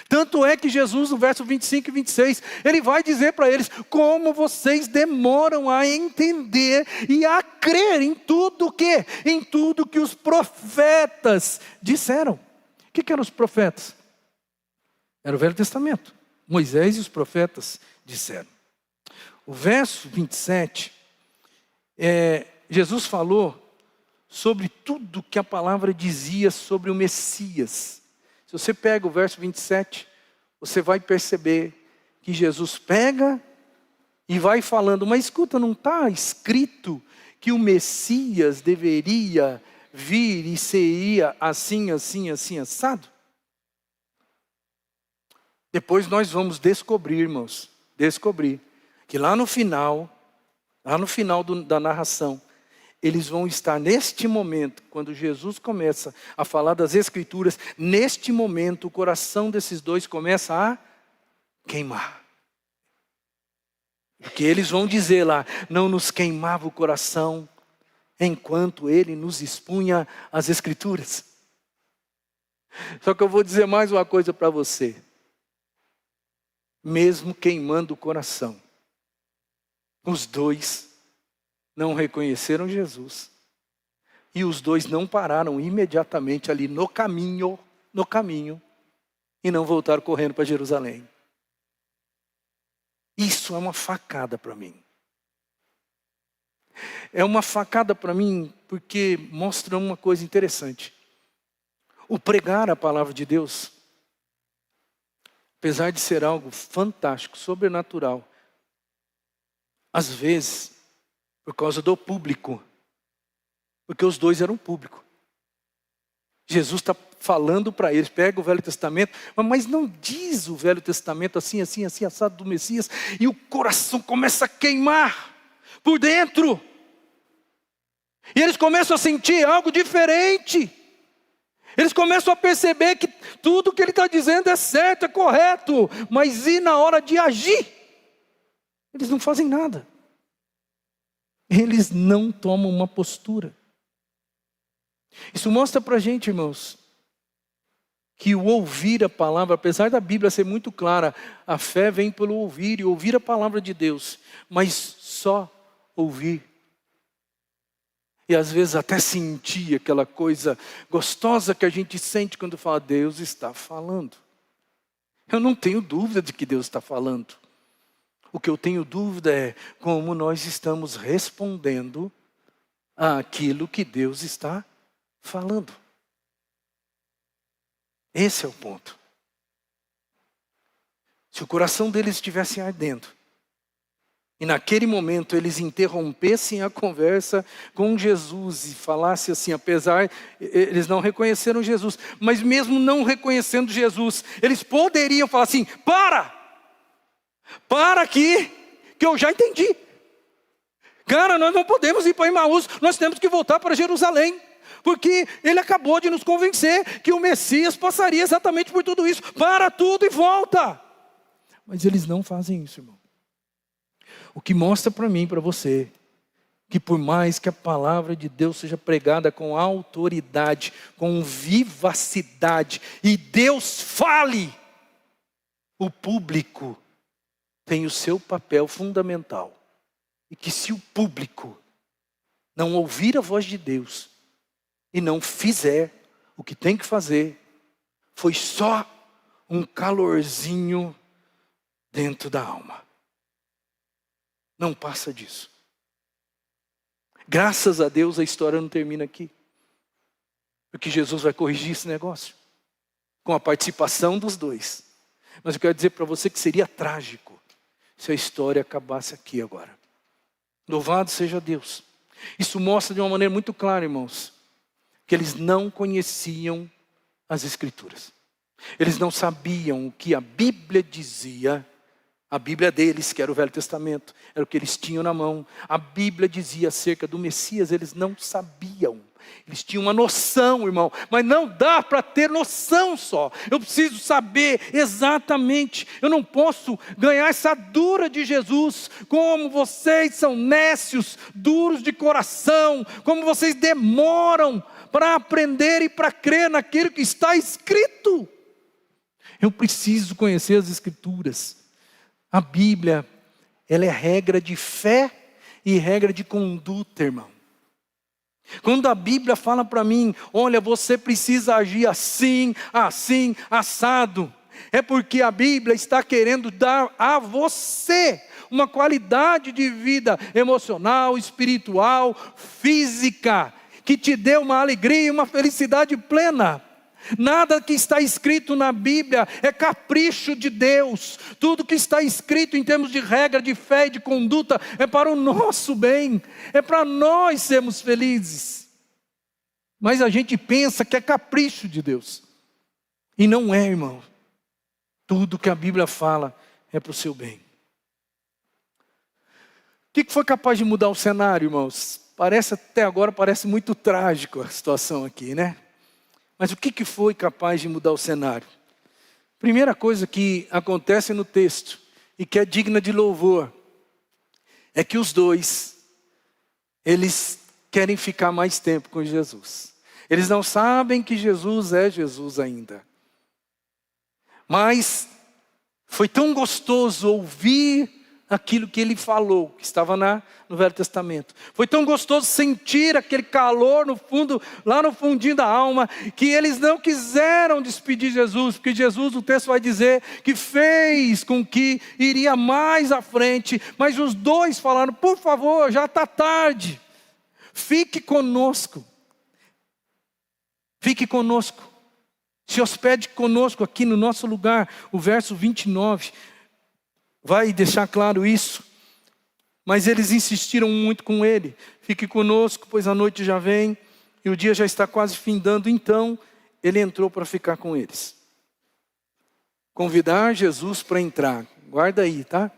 Tanto é que Jesus, no verso 25 e 26, ele vai dizer para eles: como vocês demoram a entender e a crer em tudo que? Em tudo que os profetas disseram. O que eram os profetas? Era o Velho Testamento. Moisés e os profetas disseram. O verso 27 Jesus falou sobre tudo que a palavra dizia sobre o Messias. Se você pega o verso 27, você vai perceber que Jesus pega e vai falando, mas escuta, não está escrito que o Messias deveria vir e seria assim, assim, assim, assado? Depois nós vamos descobrir, irmãos, que lá no final da narração, eles vão estar neste momento, quando Jesus começa a falar das Escrituras, neste momento o coração desses dois começa a queimar. Porque eles vão dizer lá, não nos queimava o coração, enquanto ele nos expunha as Escrituras. Só que eu vou dizer mais uma coisa para você. Mesmo queimando o coração, os dois não reconheceram Jesus. E os dois não pararam imediatamente ali no caminho, e não voltaram correndo para Jerusalém. Isso é uma facada para mim. É uma facada para mim porque mostra uma coisa interessante. O pregar a palavra de Deus, apesar de ser algo fantástico, sobrenatural, às vezes, por causa do público, porque os dois eram público. Jesus está falando para eles, pega o Velho Testamento, mas não diz o Velho Testamento assim, assim, assim, assado do Messias, e o coração começa a queimar por dentro. E eles começam a sentir algo diferente. Eles começam a perceber que tudo que ele está dizendo é certo, é correto, mas e na hora de agir? Eles não fazem nada. Eles não tomam uma postura. Isso mostra para a gente, irmãos, que o ouvir a palavra, apesar da Bíblia ser muito clara, a fé vem pelo ouvir, e ouvir a palavra de Deus, mas só ouvir. E às vezes até sentir aquela coisa gostosa que a gente sente quando fala, Deus está falando. Eu não tenho dúvida de que Deus está falando. O que eu tenho dúvida é como nós estamos respondendo àquilo que Deus está falando. Esse é o ponto. Se o coração deles estivesse ardendo, e naquele momento eles interrompessem a conversa com Jesus e falassem assim, apesar, eles não reconheceram Jesus, mas mesmo não reconhecendo Jesus, eles poderiam falar assim, para aqui, que eu já entendi. Cara, nós não podemos ir para Emaús, nós temos que voltar para Jerusalém. Porque ele acabou de nos convencer que o Messias passaria exatamente por tudo isso. Para tudo e volta. Mas eles não fazem isso, irmão. O que mostra para mim e para você, que por mais que a palavra de Deus seja pregada com autoridade, com vivacidade, e Deus fale, o público tem o seu papel fundamental. E que se o público não ouvir a voz de Deus, e não fizer o que tem que fazer, foi só um calorzinho dentro da alma. Não passa disso. Graças a Deus a história não termina aqui. Porque Jesus vai corrigir esse negócio. Com a participação dos dois. Mas eu quero dizer para você que seria trágico se a história acabasse aqui agora. Louvado seja Deus. Isso mostra de uma maneira muito clara, irmãos, que eles não conheciam as Escrituras. Eles não sabiam o que a Bíblia dizia. A Bíblia deles, que era o Velho Testamento, era o que eles tinham na mão. A Bíblia dizia acerca do Messias, eles não sabiam. Eles tinham uma noção, irmão, mas não dá para ter noção só. Eu preciso saber exatamente. Eu não posso ganhar essa dura de Jesus. Como vocês são nécios, duros de coração. Como vocês demoram para aprender e para crer naquilo que está escrito. Eu preciso conhecer as Escrituras. A Bíblia, ela é regra de fé e regra de conduta, irmão. Quando a Bíblia fala para mim, olha, você precisa agir assim, assim, assado, é porque a Bíblia está querendo dar a você uma qualidade de vida emocional, espiritual, física, que te dê uma alegria e uma felicidade plena. Nada que está escrito na Bíblia é capricho de Deus. Tudo que está escrito em termos de regra, de fé e de conduta é para o nosso bem, é para nós sermos felizes. Mas a gente pensa que é capricho de Deus. E não é, irmão. Tudo que a Bíblia fala é para o seu bem. O que foi capaz de mudar o cenário, irmãos? Até agora parece muito trágico a situação aqui, né? Mas o que foi capaz de mudar o cenário? Primeira coisa que acontece no texto, e que é digna de louvor, é que os dois, eles querem ficar mais tempo com Jesus. Eles não sabem que Jesus é Jesus ainda. Mas foi tão gostoso ouvir aquilo que ele falou, que estava no Velho Testamento. Foi tão gostoso sentir aquele calor no fundo, lá no fundinho da alma, que eles não quiseram despedir Jesus, porque Jesus, o texto vai dizer, que fez com que iria mais à frente, mas os dois falaram: por favor, já está tarde, fique conosco, se hospede conosco aqui no nosso lugar. O verso 29 vai deixar claro isso. Mas eles insistiram muito com ele: fique conosco, pois a noite já vem e o dia já está quase findando. Então ele entrou para ficar com eles. Convidar Jesus para entrar. Guarda aí, tá?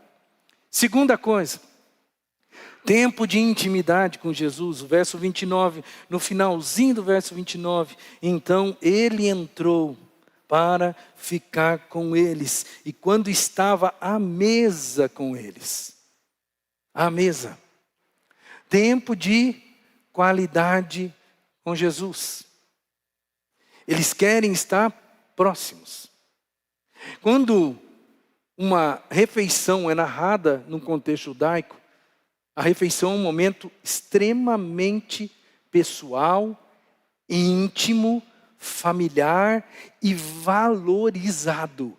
Segunda coisa, tempo de intimidade com Jesus. O verso 29, no finalzinho do verso 29. Então ele entrou para ficar com eles. E quando estava à mesa com eles. À mesa. Tempo de qualidade com Jesus. Eles querem estar próximos. Quando uma refeição é narrada num contexto judaico, a refeição é um momento extremamente pessoal, íntimo, familiar e valorizado.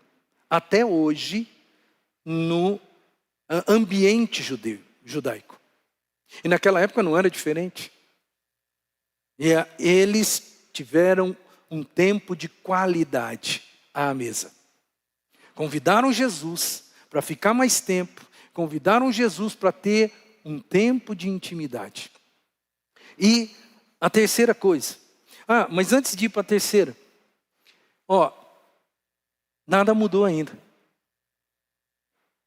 Até hoje, no ambiente judaico. E naquela época não era diferente. E eles tiveram um tempo de qualidade à mesa. Convidaram Jesus para ficar mais tempo. Convidaram Jesus para ter um tempo de intimidade. E a terceira coisa. Mas antes de ir para a terceira. Nada mudou ainda.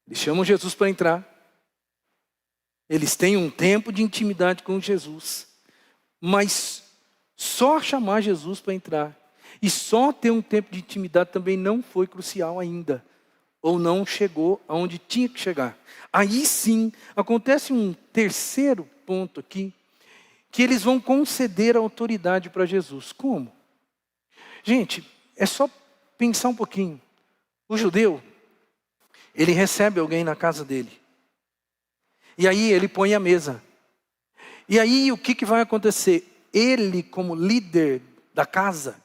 Eles chamam Jesus para entrar. Eles têm um tempo de intimidade com Jesus. Mas só chamar Jesus para entrar e só ter um tempo de intimidade também não foi crucial ainda. Ou não chegou aonde tinha que chegar. Aí sim, acontece um terceiro ponto aqui, que eles vão conceder a autoridade para Jesus. Como? Gente, é só pensar um pouquinho. O judeu, ele recebe alguém na casa dele. E aí ele põe a mesa. E aí o que vai acontecer? Ele, como líder da casa,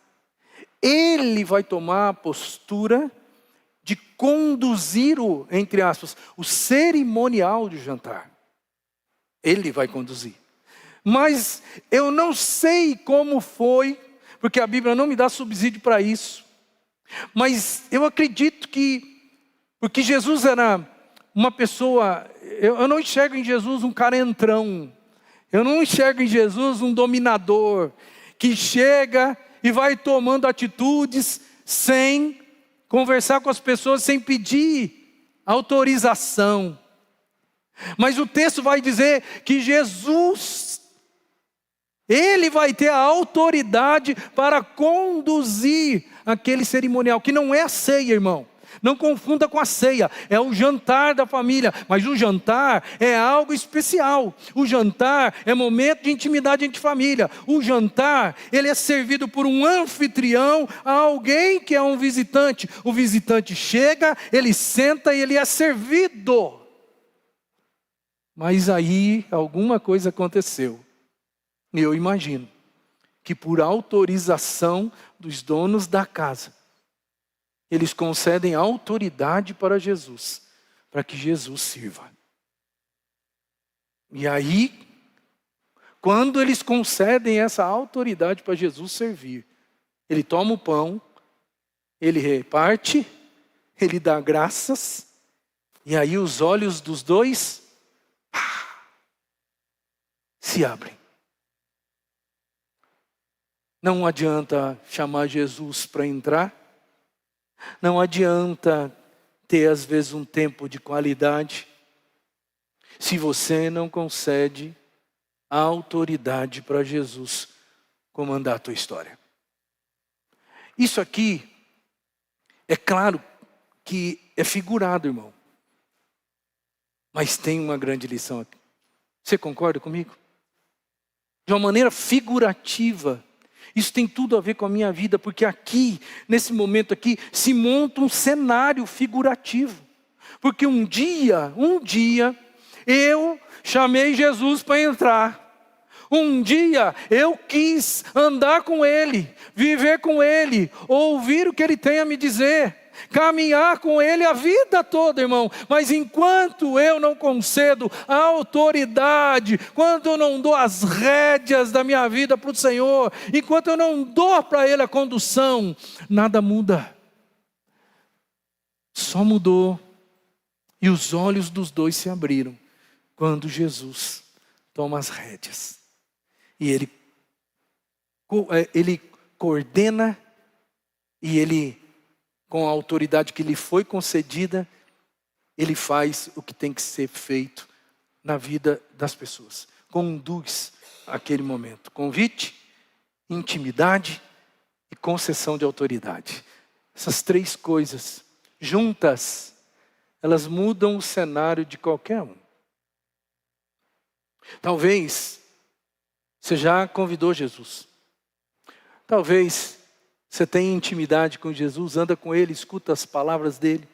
ele vai tomar a postura de conduzir entre aspas, o cerimonial de jantar. Ele vai conduzir. Mas eu não sei como foi, porque a Bíblia não me dá subsídio para isso. Mas eu acredito que, porque Jesus era uma pessoa, eu não enxergo em Jesus um carentrão. Eu não enxergo em Jesus um dominador, que chega e vai tomando atitudes sem conversar com as pessoas, sem pedir autorização. Mas o texto vai dizer que Jesus, ele vai ter a autoridade para conduzir aquele cerimonial, que não é a ceia, irmão. Não confunda com a ceia, é o jantar da família. Mas o jantar é algo especial. O jantar é momento de intimidade entre família. O jantar, ele é servido por um anfitrião a alguém que é um visitante. O visitante chega, ele senta e ele é servido. Mas aí alguma coisa aconteceu. E eu imagino que por autorização dos donos da casa, eles concedem autoridade para Jesus, para que Jesus sirva. E aí, quando eles concedem essa autoridade para Jesus servir, ele toma o pão, ele reparte, ele dá graças, e aí os olhos dos dois se abrem. Não adianta chamar Jesus para entrar, não adianta ter às vezes um tempo de qualidade, se você não concede a autoridade para Jesus comandar a tua história. Isso aqui, é claro que é figurado, irmão. Mas tem uma grande lição aqui. Você concorda comigo? De uma maneira figurativa. Isso tem tudo a ver com a minha vida, porque aqui, nesse momento aqui, se monta um cenário figurativo. Porque um dia, eu chamei Jesus para entrar. Um dia eu quis andar com Ele, viver com Ele, ouvir o que Ele tem a me dizer, caminhar com Ele a vida toda, irmão. Mas enquanto eu não concedo a autoridade, quando eu não dou as rédeas da minha vida para o Senhor, enquanto eu não dou para Ele a condução, nada muda. Só mudou. E os olhos dos dois se abriram quando Jesus toma as rédeas. E ele coordena, e ele, com a autoridade que lhe foi concedida, ele faz o que tem que ser feito na vida das pessoas. Conduz aquele momento. Convite, intimidade e concessão de autoridade. Essas três coisas juntas, elas mudam o cenário de qualquer um. Talvez você já convidou Jesus. Talvez você tenha intimidade com Jesus, anda com Ele, escuta as palavras dEle.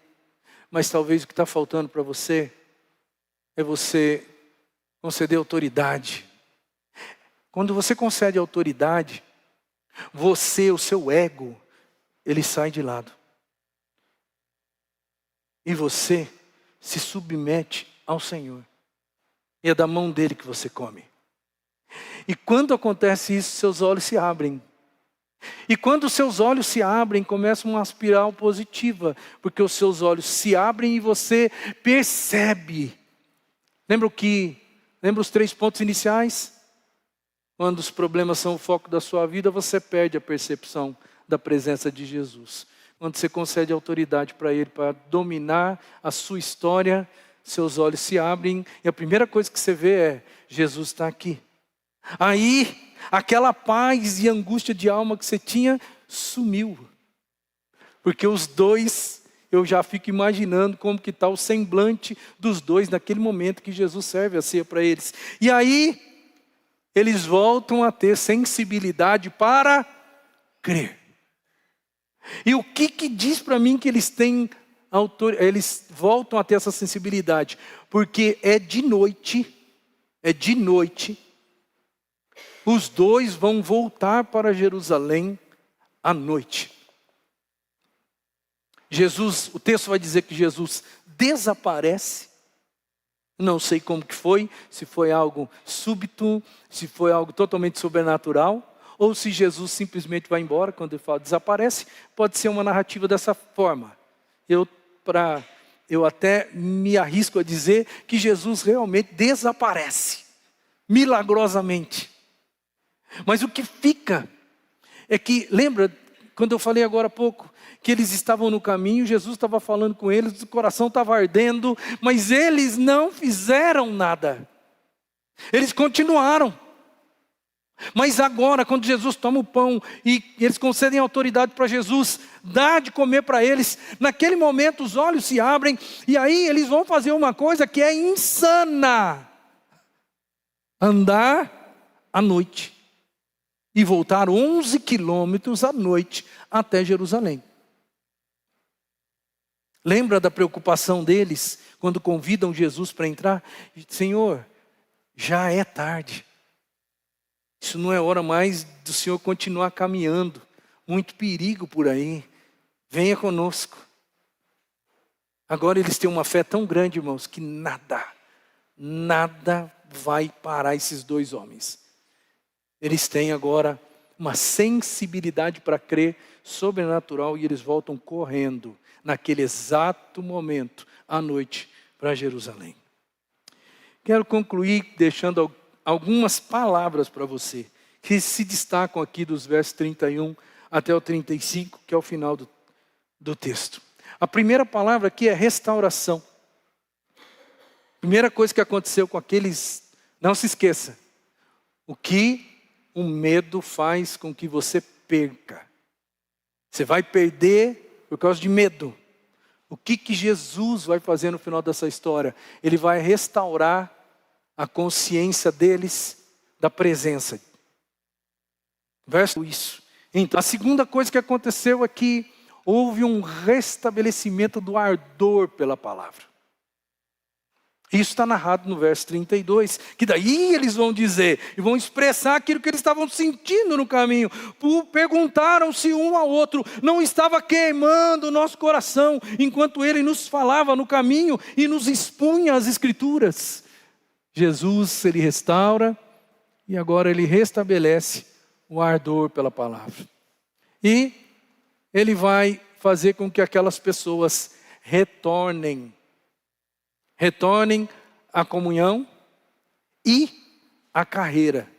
Mas talvez o que está faltando para você é você conceder autoridade. Quando você concede autoridade, o seu ego, ele sai de lado. E você se submete ao Senhor. E é da mão dEle que você come. E quando acontece isso, seus olhos se abrem. E quando os seus olhos se abrem, começa uma espiral positiva. Porque os seus olhos se abrem e você percebe. Lembra os 3 pontos iniciais? Quando os problemas são o foco da sua vida, você perde a percepção da presença de Jesus. Quando você concede autoridade para Ele, para dominar a sua história, seus olhos se abrem. E a primeira coisa que você vê é, Jesus está aqui. Aí, aquela paz e angústia de alma que você tinha, sumiu. Porque os dois, eu já fico imaginando como que está o semblante dos dois naquele momento que Jesus serve a ceia para eles. E aí, eles voltam a ter sensibilidade para crer. E o que diz para mim que eles têm eles voltam a ter essa sensibilidade? Porque é de noite, os dois vão voltar para Jerusalém à noite. O texto vai dizer que Jesus desaparece. Não sei como que foi, se foi algo súbito, se foi algo totalmente sobrenatural, ou se Jesus simplesmente vai embora quando ele fala desaparece. Pode ser uma narrativa dessa forma. Eu até me arrisco a dizer que Jesus realmente desaparece, milagrosamente. Mas o que fica é que, lembra, quando eu falei agora há pouco, que eles estavam no caminho, Jesus estava falando com eles, o coração estava ardendo, mas eles não fizeram nada. Eles continuaram. Mas agora, quando Jesus toma o pão e eles concedem autoridade para Jesus, dá de comer para eles, naquele momento os olhos se abrem, e aí eles vão fazer uma coisa que é insana: andar à noite e voltar 11 quilômetros à noite até Jerusalém. Lembra da preocupação deles quando convidam Jesus para entrar? Senhor, já é tarde. Isso não é hora mais do Senhor continuar caminhando. Muito perigo por aí. Venha conosco. Agora eles têm uma fé tão grande, irmãos, que nada vai parar esses dois homens. Eles têm agora uma sensibilidade para crer sobrenatural e eles voltam correndo naquele exato momento, à noite, para Jerusalém. Quero concluir deixando algumas palavras para você, que se destacam aqui dos versos 31 até o 35, que é o final do texto. A primeira palavra aqui é restauração. Primeira coisa que aconteceu com aqueles, não se esqueça, o que o medo faz com que você perca. Você vai perder por causa de medo. O que Jesus vai fazer no final dessa história? Ele vai restaurar a consciência deles da presença. Verso isso. Então, a segunda coisa que aconteceu é que houve um restabelecimento do ardor pela palavra. Isso está narrado no verso 32, que daí eles vão dizer, e vão expressar aquilo que eles estavam sentindo no caminho. Perguntaram-se um ao outro, não estava queimando o nosso coração, enquanto ele nos falava no caminho e nos expunha as escrituras. Jesus, ele restaura, e agora ele restabelece o ardor pela palavra. E ele vai fazer com que aquelas pessoas retornem à comunhão e à carreira.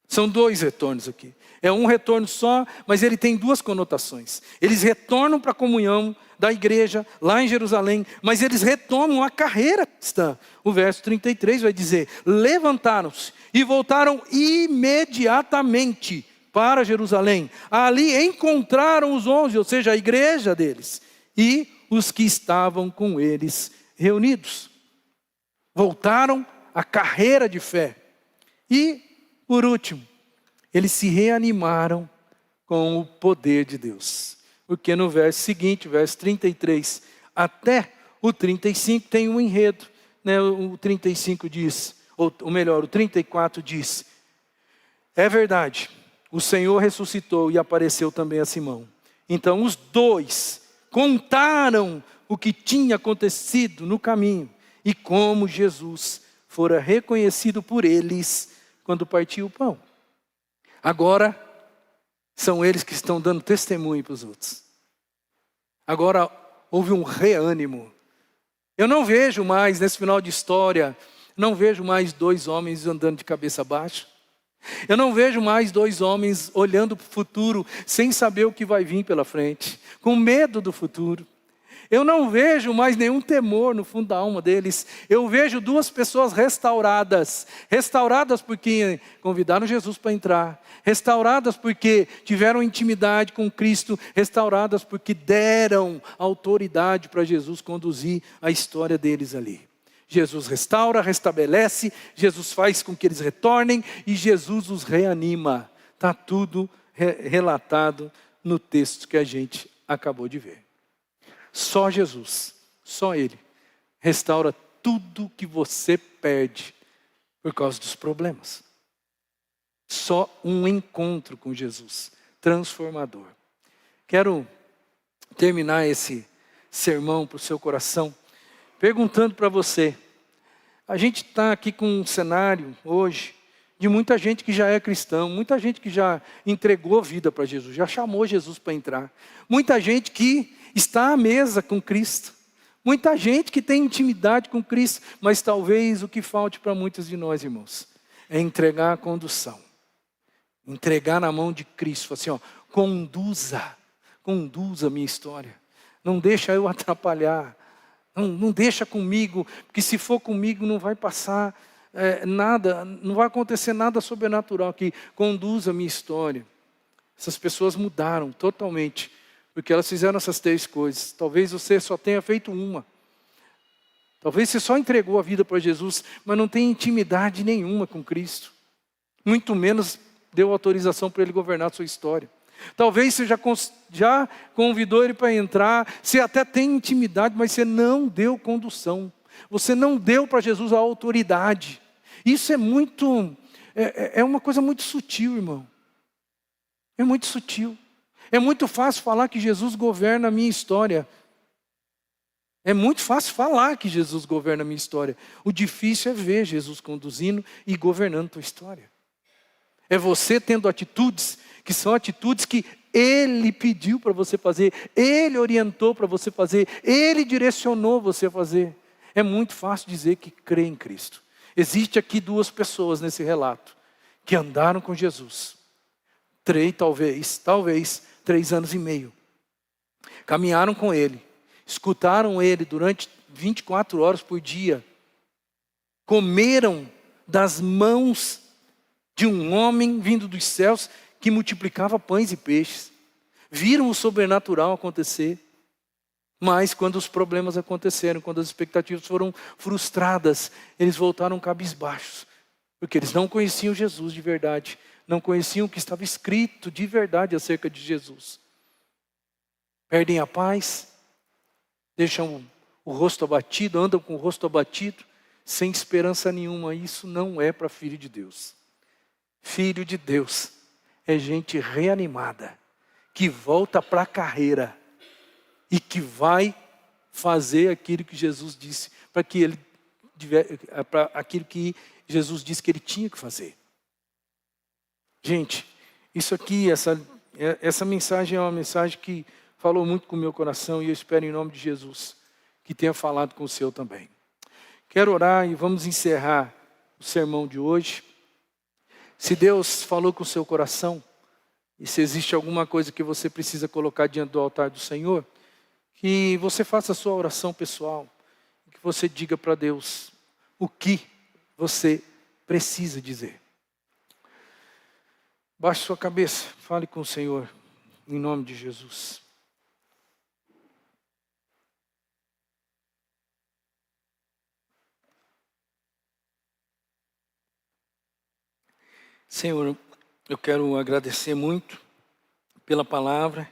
São dois retornos aqui. É um retorno só, mas ele tem duas conotações. Eles retornam para a comunhão da igreja, lá em Jerusalém, mas eles retomam a carreira cristã. O verso 33 vai dizer, levantaram-se e voltaram imediatamente para Jerusalém. Ali encontraram os 11, ou seja, a igreja deles, e os que estavam com eles reunidos. Voltaram à carreira de fé. E, por último, eles se reanimaram com o poder de Deus. Porque no verso seguinte, verso 33 até o 35 tem um enredo. Né? O 35 diz, ou melhor, o 34 diz, é verdade, o Senhor ressuscitou e apareceu também a Simão. Então os dois contaram o que tinha acontecido no caminho e como Jesus fora reconhecido por eles quando partiu o pão. Agora são eles que estão dando testemunho para os outros. Agora houve um reânimo. Eu não vejo mais nesse final de história, não vejo mais dois homens andando de cabeça baixa. Eu não vejo mais dois homens olhando para o futuro sem saber o que vai vir pela frente, com medo do futuro. Eu não vejo mais nenhum temor no fundo da alma deles. Eu vejo duas pessoas restauradas. Restauradas porque convidaram Jesus para entrar. Restauradas porque tiveram intimidade com Cristo. Restauradas porque deram autoridade para Jesus conduzir a história deles ali. Jesus restaura, restabelece. Jesus faz com que eles retornem. E Jesus os reanima. Está tudo relatado no texto que a gente acabou de ver. Só Jesus, só Ele, restaura tudo que você perde por causa dos problemas. Só um encontro com Jesus, transformador. Quero terminar esse sermão para o seu coração, perguntando para você. A gente está aqui com um cenário hoje de muita gente que já é cristão, muita gente que já entregou a vida para Jesus, já chamou Jesus para entrar. Muita gente que está à mesa com Cristo. Muita gente que tem intimidade com Cristo, mas talvez o que falte para muitos de nós, irmãos, é entregar a condução. Entregar na mão de Cristo, assim, ó, conduza a minha história. Não deixa eu atrapalhar. Não deixa comigo, porque se for comigo não vai passar nada, não vai acontecer nada sobrenatural aqui. Conduza a minha história. Essas pessoas mudaram totalmente. Porque elas fizeram essas três coisas. Talvez você só tenha feito uma. Talvez você só entregou a vida para Jesus, mas não tem intimidade nenhuma com Cristo. Muito menos deu autorização para Ele governar a sua história. Talvez você já convidou Ele para entrar, você até tem intimidade, mas você não deu condução. Você não deu para Jesus a autoridade. Isso é uma coisa muito sutil, irmão. É muito sutil. É muito fácil falar que Jesus governa a minha história. É muito fácil falar que Jesus governa a minha história. O difícil é ver Jesus conduzindo e governando a tua história. É você tendo atitudes que são atitudes que Ele pediu para você fazer, Ele orientou para você fazer, Ele direcionou você a fazer. É muito fácil dizer que crê em Cristo. Existe aqui duas pessoas nesse relato que andaram com Jesus. Talvez 3 anos e meio. Caminharam com Ele, escutaram Ele durante 24 horas por dia. Comeram das mãos de um homem vindo dos céus que multiplicava pães e peixes. Viram o sobrenatural acontecer. Mas quando os problemas aconteceram, quando as expectativas foram frustradas, eles voltaram cabisbaixos. Porque eles não conheciam Jesus de verdade. Não conheciam o que estava escrito de verdade acerca de Jesus. Perdem a paz, deixam o rosto abatido, andam com o rosto abatido, sem esperança nenhuma. Isso não é para filho de Deus. Filho de Deus é gente reanimada, que volta para a carreira e que vai fazer aquilo que Jesus disse, aquilo que Jesus disse que ele tinha que fazer. Gente, isso aqui, essa mensagem é uma mensagem que falou muito com o meu coração e eu espero em nome de Jesus que tenha falado com o seu também. Quero orar e vamos encerrar o sermão de hoje. Se Deus falou com o seu coração, e se existe alguma coisa que você precisa colocar diante do altar do Senhor, que você faça a sua oração pessoal, que você diga para Deus o que você precisa dizer. Baixe sua cabeça, fale com o Senhor, em nome de Jesus. Senhor, eu quero agradecer muito pela palavra.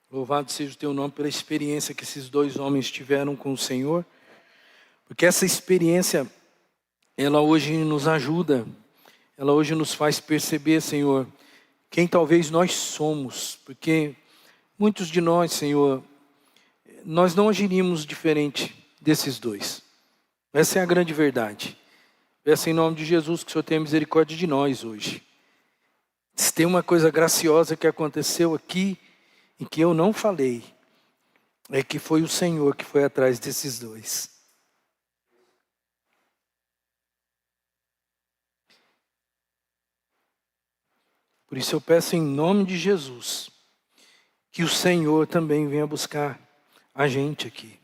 Louvado seja o teu nome pela experiência que esses 2 homens tiveram com o Senhor. Porque essa experiência, ela hoje nos ajuda. Ela hoje nos faz perceber, Senhor, quem talvez nós somos. Porque muitos de nós, Senhor, nós não agiríamos diferente desses 2. Essa é a grande verdade. Peço em nome de Jesus que o Senhor tenha misericórdia de nós hoje. Se tem uma coisa graciosa que aconteceu aqui e que eu não falei, é que foi o Senhor que foi atrás desses 2. Por isso eu peço em nome de Jesus que o Senhor também venha buscar a gente aqui.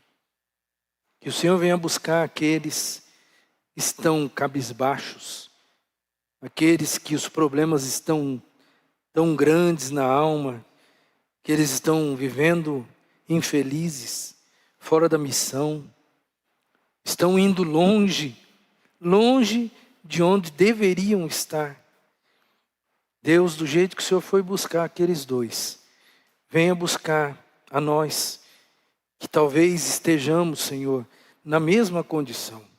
Que o Senhor venha buscar aqueles estão cabisbaixos, aqueles que os problemas estão tão grandes na alma, que eles estão vivendo infelizes, fora da missão, estão indo longe de onde deveriam estar. Deus, do jeito que o Senhor foi buscar aqueles 2, venha buscar a nós, que talvez estejamos, Senhor, na mesma condição.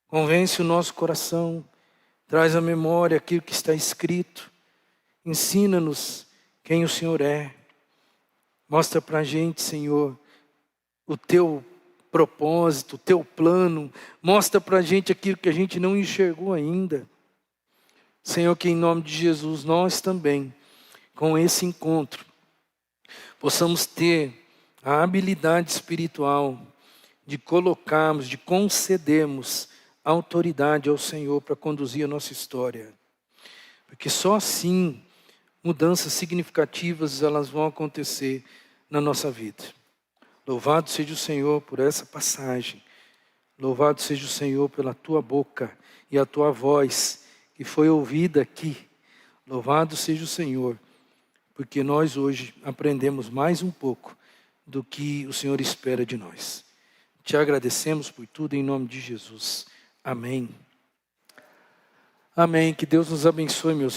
Convence o nosso coração, traz à memória aquilo que está escrito, ensina-nos quem o Senhor é. Mostra para a gente, Senhor, o teu propósito, o teu plano. Mostra para a gente aquilo que a gente não enxergou ainda. Senhor, que em nome de Jesus nós também, com esse encontro, possamos ter a habilidade espiritual de colocarmos, de concedermos autoridade ao Senhor para conduzir a nossa história. Porque só assim mudanças significativas elas vão acontecer na nossa vida. Louvado seja o Senhor por essa passagem. Louvado seja o Senhor pela tua boca e a tua voz que foi ouvida aqui. Louvado seja o Senhor, porque nós hoje aprendemos mais um pouco do que o Senhor espera de nós. Te agradecemos por tudo em nome de Jesus. Amém. Amém. Que Deus nos abençoe, meus irmãos.